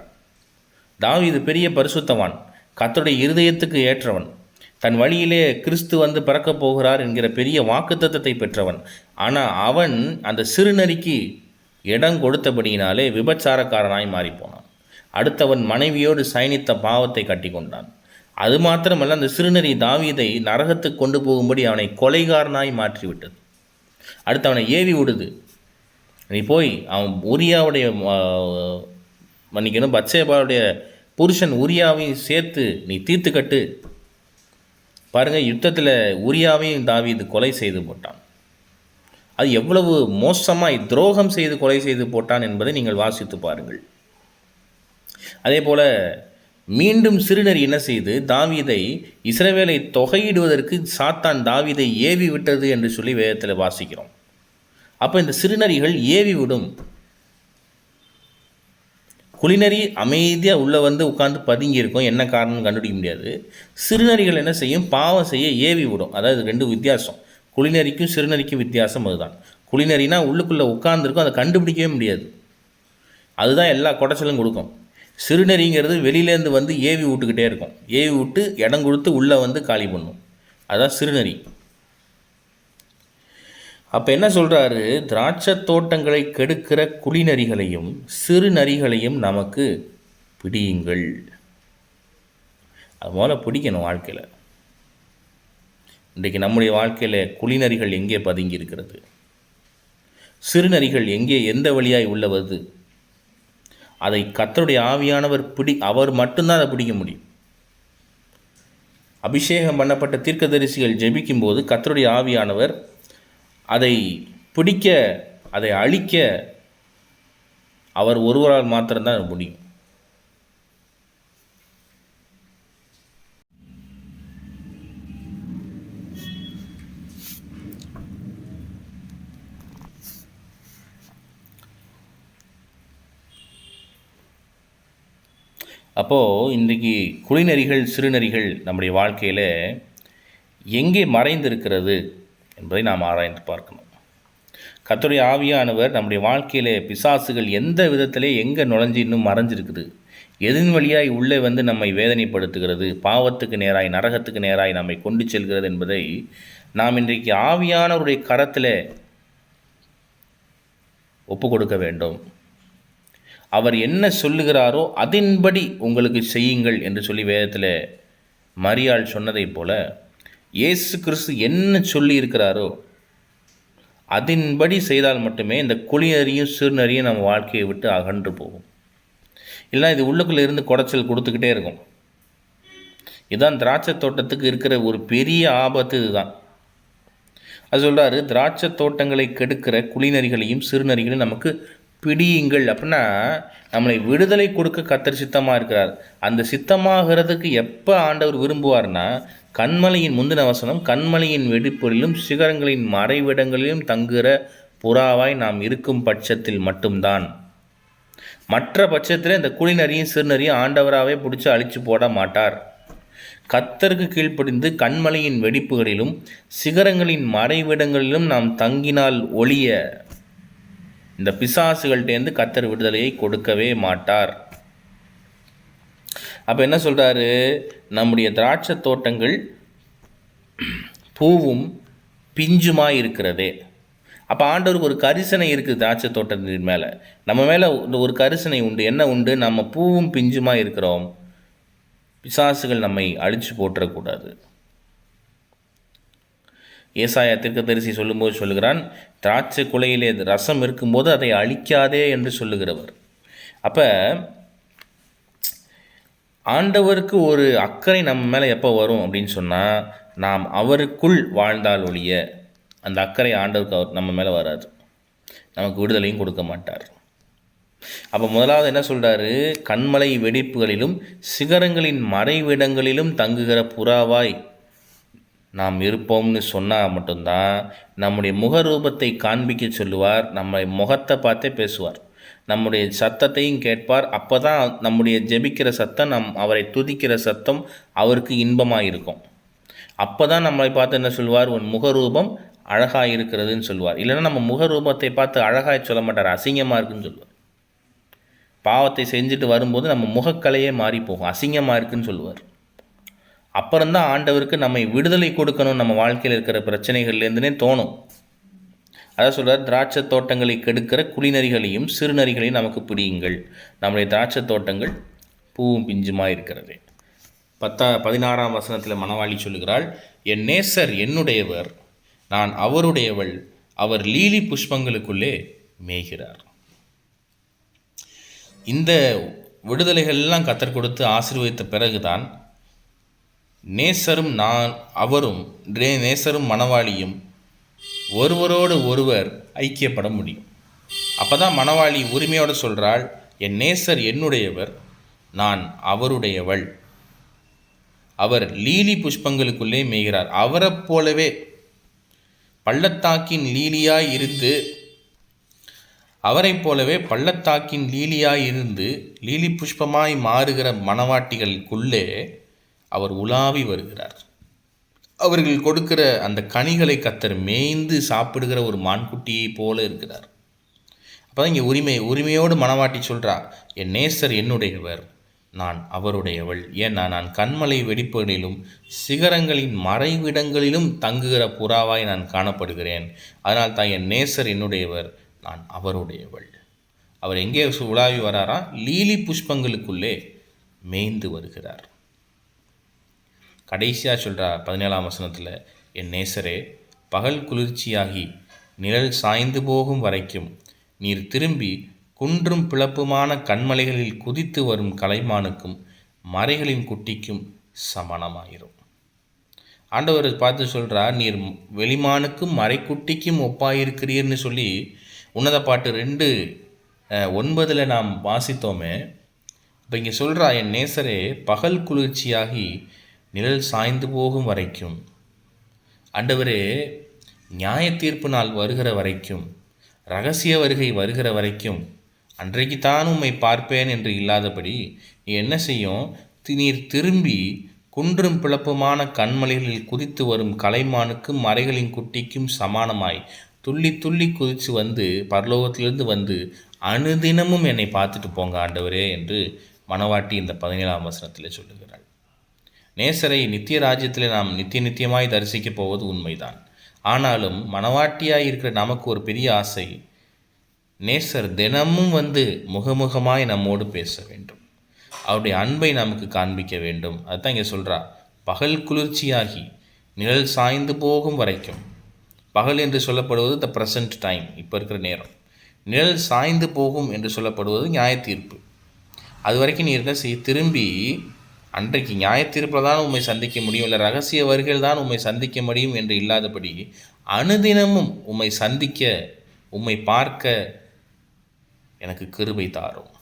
தாவீது பெரிய பரிசுத்தவான், கர்த்தருடைய இருதயத்துக்கு ஏற்றவன், தன் வழியிலே கிறிஸ்து வந்து பிறக்கப் போகிறார் என்கிற பெரிய வாக்குத்தத்தத்தை பெற்றவன். ஆனால் அவன் அந்த சிறுநரிக்கு இடம் கொடுத்தபடியினாலே விபச்சாரக்காரனாய் மாறிப்போனான். அடுத்தவன் மனைவியோடு சயனித்த பாவத்தை கட்டி கொண்டான். அது மாத்திரமல்ல, அந்த சிறுநரி தாவீதை நரகத்துக்கு கொண்டு போகும்படி அவனை கொலைகாரனாய் மாற்றிவிட்டது. அடுத்து அவனை ஏவி விடுது, நீ போய் அவன் உரியாவுடைய மன்னிக்கணும் பத்சேபாவுடைய புருஷன் உரியாவையும் சேர்த்து நீ தீர்த்து கட்டு. பாருங்கள், யுத்தத்தில் உரியாவையும் தாவீது கொலை செய்து போட்டான். அது எவ்வளவு மோசமாய் துரோகம் செய்து கொலை செய்து போட்டான் என்பதை நீங்கள் வாசித்து பாருங்கள். அதே போல் மீண்டும் சிறுநரி என்ன செய்து தாவீதை இஸ்ரவேலை தொகையிடுவதற்கு சாத்தான் தாவீதை ஏவி விட்டது என்று சொல்லி வேதத்தில் வாசிக்கிறோம். அப்போ இந்த சிறுநரிகள் ஏவி விடும். குளிநரி அமைதியாக உள்ளே வந்து உட்காந்து பதுங்கி இருக்கும், என்ன காரணம்னு கண்டுபிடிக்க முடியாது. சிறுநரிகள் என்ன செய்யும்? பாவம் செய்ய ஏவி விடும். அதாவது ரெண்டு வித்தியாசம், குளிநரிக்கும் சிறுநரிக்கும் வித்தியாசம் அதுதான். குளிநரினா உள்ளுக்குள்ளே உட்கார்ந்துருக்கும், அதை கண்டுபிடிக்கவே முடியாது, அதுதான் எல்லா குடைச்சலும் கொடுக்கும். சிறுநரிங்கிறது வெளியிலேருந்து வந்து ஏவி விட்டுக்கிட்டே இருக்கும், ஏவி விட்டு இடம் கொடுத்து உள்ளே வந்து காலி பண்ணும், அதுதான் சிறுநரி. அப்போ என்ன சொல்கிறாரு? திராட்சை தோட்டங்களை கெடுக்கிற குளிநரிகளையும் சிறுநரிகளையும் நமக்கு பிடியுங்கள். அது போல் பிடிக்கணும் வாழ்க்கையில். இன்றைக்கு நம்முடைய வாழ்க்கையில் குளிநரிகள் எங்கே பதுங்கி இருக்கிறது? சிறுநரிகள் எங்கே, எந்த வழியாய் உள்ள வருது? அதை கர்த்தருடைய ஆவியானவர் அவர் மட்டும்தான் அதை பிடிக்க முடியும். அபிஷேகம் பண்ணப்பட்ட தீர்க்கதரிசிகள் ஜெபிக்கும்போது கர்த்தருடைய ஆவியானவர் அதை பிடிக்க, அதை அழிக்க அவர் ஒருவரால் மாத்திரம்தான் முடியும். அப்போது இன்றைக்கி குளிநரிகள் சிறுநரிகள் நம்முடைய வாழ்க்கையில் எங்கே மறைந்திருக்கிறது என்பதை நாம் ஆராய்ந்து பார்க்கணும். கர்த்தருடைய ஆவியானவர் நம்முடைய வாழ்க்கையில் பிசாசுகள் எந்த விதத்திலே எங்கே நுழைஞ்சு இன்னும் மறைஞ்சிருக்குது, எதன் வழியாய் உள்ளே வந்து நம்மை வேதனைப்படுத்துகிறது, பாவத்துக்கு நேராய் நரகத்துக்கு நேராய் நம்மை கொண்டு செல்கிறது என்பதை நாம் இன்றைக்கு ஆவியானவருடைய கரத்தில் ஒப்பு கொடுக்க வேண்டும். அவர் என்ன சொல்லுகிறாரோ அதன்படி உங்களுக்கு செய்யுங்கள் என்று சொல்லி வேதத்தில் மரியாள் சொன்னதைப் போல இயேசு கிறிஸ்து என்ன சொல்லி இருக்கிறாரோ அதன்படி செய்தால் மட்டுமே இந்த குளிநரியும் சிறுநரியும் நம்ம வாழ்க்கையை விட்டு அகன்று போகும். இல்லைனா இது உள்ளுக்குள்ளே இருந்து குடைச்சல் கொடுத்துக்கிட்டே இருக்கும். இதுதான் திராட்சை தோட்டத்துக்கு இருக்கிற ஒரு பெரிய ஆபத்து. இதுதான் அது சொல்கிறாரு, திராட்சை தோட்டங்களை கெடுக்கிற குளிநரிகளையும் சிறுநரிகளையும் நமக்கு பிடியுங்கள். அப்படின்னா நம்மளை விடுதலை கொடுக்க கர்த்தர் சித்தமாக இருக்கிறார். அந்த சித்தமாகிறதுக்கு எப்போ ஆண்டவர் விரும்புவார்னா, கண்மலையின் முந்தின வசனம், கண்மலையின் வெடிப்பொருளிலும் சிகரங்களின் மறைவிடங்களிலும் தங்குகிற புறாவாய் நாம் இருக்கும் பட்சத்தில் மட்டும்தான். மற்ற பட்சத்தில் இந்த குளிநரியும் சிறுநரியும் ஆண்டவராகவே பிடிச்சி அழித்து போட மாட்டார். கர்த்தருக்கு கீழ்ப்படிந்து கன்மலையின் வெடிப்புகளிலும் சிகரங்களின் மறைவிடங்களிலும் நாம் தங்கினால் ஒழிய இந்த பிசாசுகள்டேருந்து கர்த்தர் விடுதலையை கொடுக்கவே மாட்டார். அப்போ என்ன சொல்கிறாரு? நம்முடைய திராட்சை தோட்டங்கள் பூவும் பிஞ்சுமாய் இருக்கிறதே. அப்போ ஆண்டவருக்கு ஒரு கரிசனை இருக்குது திராட்சை தோட்டத்தின் மேலே. நம்ம மேலே ஒரு கரிசனை உண்டு. என்ன உண்டு? நம்ம பூவும் பிஞ்சுமாய் இருக்கிறோம். பிசாசுகள் நம்மை அழித்து போட்டுறக்கூடாது. ஏசாயா தீர்க்கதரிசி சொல்லும்போது சொல்லுகிறான், திராட்சை குலையிலே ரசம் இருக்கும்போது அதை அழிக்காதே என்று சொல்லுகிறவர். அப்போ ஆண்டவருக்கு ஒரு அக்கறை நம்ம மேலே எப்போ வரும் அப்படின்னு சொன்னால், நாம் அவருக்குள் வாழ்ந்தால் ஒழிய அந்த அக்கறை ஆண்டவருக்கு நம்ம மேலே வராது. நமக்கு விடுதலையும் கொடுக்க மாட்டார். அப்போ முதலாவது என்ன சொல்கிறாரு? கன்மலை வெடிப்புகளிலும் சிகரங்களின் மறைவிடங்களிலும் தங்குகிற புறாவாய் நாம் இருப்போம்னு சொன்னால் மட்டும்தான் நம்முடைய முகரூபத்தை காண்பிக்க சொல்லுவார். நம்ம முகத்தை பார்த்தே பேசுவார். நம்முடைய சத்தத்தையும் கேட்பார். அப்போ தான் நம்முடைய ஜெபிக்கிற சத்தம், அவரை துதிக்கிற சத்தம் அவருக்கு இன்பமாக இருக்கும். அப்போ தான் நம்மளை பார்த்து என்ன சொல்லுவார்? உன் முகரூபம் அழகாக இருக்கிறதுன்னு சொல்லுவார். இல்லைன்னா நம்ம முகரூபத்தை பார்த்து அழகாய் சொல்ல மாட்டார், அசிங்கமாக இருக்குன்னு சொல்லுவார். பாவத்தை செஞ்சுட்டு வரும்போது நம்ம முகக்கலையே மாறி போகும், அசிங்கமாக இருக்குன்னு சொல்லுவார். அப்புறம்தான் ஆண்டவருக்கு நம்மை விடுதலை கொடுக்கணும், நம்ம வாழ்க்கையில் இருக்கிற பிரச்சனைகள்லேருந்துனே தோணும். அதான் சொல்கிறார், திராட்சை தோட்டங்களை கெடுக்கிற குளிநரிகளையும் சிறுநரிகளையும் நமக்கு பிடியுங்கள். நம்முடைய திராட்சை தோட்டங்கள் பூவும் பிஞ்சுமாக இருக்கிறது. 16ஆம் வசனத்தில் மணவாளி சொல்லுகிறாள், என் நேசர் என்னுடையவர், நான் அவருடையவள், அவர் லீலி புஷ்பங்களுக்குள்ளே மேய்கிறார். இந்த விடுதலைகள்லாம் கர்த்தர் கொடுத்து ஆசீர்வதித்த பிறகுதான் நேசரும் நேசரும் மணவாளியும் ஒருவரோடு ஒருவர் ஐக்கியப்பட முடியும். அப்போ தான் மணவாளி உரிமையோடு சொல்கிறாள், என் நேசர் என்னுடையவர், நான் அவருடையவள், அவர் லீலி புஷ்பங்களுக்குள்ளே மேய்கிறார். அவரை போலவே பள்ளத்தாக்கின் லீலியாய் இருந்து லீலி புஷ்பமாய் மாறுகிற மணவாட்டிகளுக்குள்ளே அவர் உலாவி வருகிறார். அவர்கள் கொடுக்கிற அந்த கனிகளை கர்த்தர் மேய்ந்து சாப்பிடுகிற ஒரு மான்குட்டியை போல இருக்கிறார். அப்போ தான் இங்கே உரிமையோடு மணவாட்டி சொல்கிறா, என் நேசர் என்னுடையவர், நான் அவருடையவள். ஏன்னா நான் கன்மலை வெடிப்புகளிலும் சிகரங்களின் மறைவிடங்களிலும் தங்குகிற புறாவாய் நான் காணப்படுகிறேன். அதனால் தான் என் நேசர் என்னுடையவர், நான் அவருடையவள். அவர் எங்கே உலாவி வராரா? லீலி புஷ்பங்களுக்குள்ளே மேய்ந்து வருகிறார். கடைசியாக சொல்கிறார் 17ஆம் வசனத்தில், என் நேசரே, பகல் குளிர்ச்சியாகி நிழல் சாய்ந்து போகும் வரைக்கும் நீர் திரும்பி குன்றும் பிளப்புமான கண்மலைகளில் குதித்து வரும் கலைமானுக்கும் மறைகளின் குட்டிக்கும் சமணமாயிரும். ஆண்டவர் பார்த்து சொல்கிறார், நீர் வெளிமானுக்கும் மறைக்குட்டிக்கும் ஒப்பாயிருக்கிறீர்னு சொல்லி உன்னத பாட்டு 2:9 நாம் வாசித்தோமே. இப்போ இங்கே சொல்கிறா, என் நேசரே, பகல் குளிர்ச்சியாகி நிழல் சாய்ந்து போகும் வரைக்கும், ஆண்டவரே, நியாய தீர்ப்பு நாள் வருகிற வரைக்கும், இரகசிய வருகை வருகிற வரைக்கும், அன்றைக்கு தான் உம்மை பார்ப்பேன் என்று இல்லாதபடி நீ என்ன செய்யும்? நீர் திரும்பி குன்றும் பிளப்புமான கண்மலைகளில் குதித்து வரும் கலைமானுக்கும் மறைகளின் குட்டிக்கும் சமானமாய் துள்ளி துள்ளி குதித்து வந்து பரலோகத்திலிருந்து வந்து அனுதினமும் என்னை பார்த்துட்டு போங்க ஆண்டவரே என்று மணவாட்டி இந்த 17ஆம் வசனத்தில் சொல்லுகிறாள். நேசரை நித்திய ராஜ்யத்தில் நாம் நித்தியமாய் தரிசிக்கப் போவது உண்மைதான். ஆனாலும் மணவாட்டியாய் இருக்கிற நமக்கு ஒரு பெரிய ஆசை, நேசர் தினமும் வந்து முகமுகமாய் நம்மோடு பேச வேண்டும், அவருடைய அன்பை நமக்கு காண்பிக்க வேண்டும். அதுதான் இங்கே சொல்கிறா, பகல் குளிர்ச்சியாகி நிழல் சாய்ந்து போகும் வரைக்கும். பகல் என்று சொல்லப்படுவது த ப்ரெசன்ட் டைம், இப்போ இருக்கிற நேரம். நிழல் சாய்ந்து போகும் என்று சொல்லப்படுவது நியாய தீர்ப்பு. அது வரைக்கும் நீ என்ன செய்ய? திரும்பி அன்றைக்கு நியாய தீர்ப்பில் தான் உம்மை சந்திக்க முடியும், இல்லை ரகசிய வருகையில் தான் உம்மை சந்திக்க முடியும் என்று இல்லாதபடி அனுதினமும் உம்மை சந்திக்க, உம்மை பார்க்க எனக்கு கிருபை தாரும்.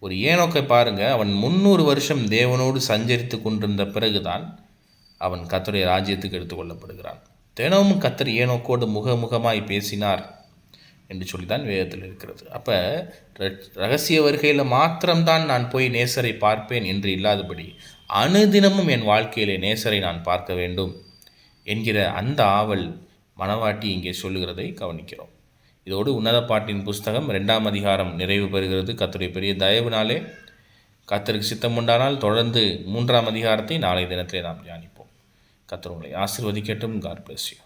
ஒரு ஏனோக்கை பாருங்க, அவன் 300 வருஷம் தேவனோடு சஞ்சரித்து கொண்டிருந்த பிறகுதான் அவன் கர்த்தருடைய ராஜ்யத்துக்கு எடுத்துக்கொள்ளப்படுகிறான். தினமும் கர்த்தர் ஏனோக்கோடு முகமுகமாய் பேசினார் என்று சொல்லி தான் வேதத்தில் இருக்கிறது. அப்போ ரகசிய வருகையில் மாத்திரம்தான் நான் போய் நேசரை பார்ப்பேன் என்று இல்லாதபடி அனுதினமும் என் வாழ்க்கையிலே நேசரை நான் பார்க்க வேண்டும் என்கிற அந்த ஆவல் மணவாட்டி இங்கே சொல்லுகிறதை கவனிக்கிறோம். இதோடு உன்னத பாட்டின் புஸ்தகம் 2ஆம் அதிகாரம் நிறைவு பெறுகிறது. கர்த்தருடைய பெரிய தயவுனாலே கர்த்தருக்கு சித்தம் உண்டானால் தொடர்ந்து 3ஆம் அதிகாரத்தை நாளை தினத்திலே நாம் தியானிப்போம். கர்த்தர் உங்களை ஆசீர்வதிக்கட்டும். God bless you.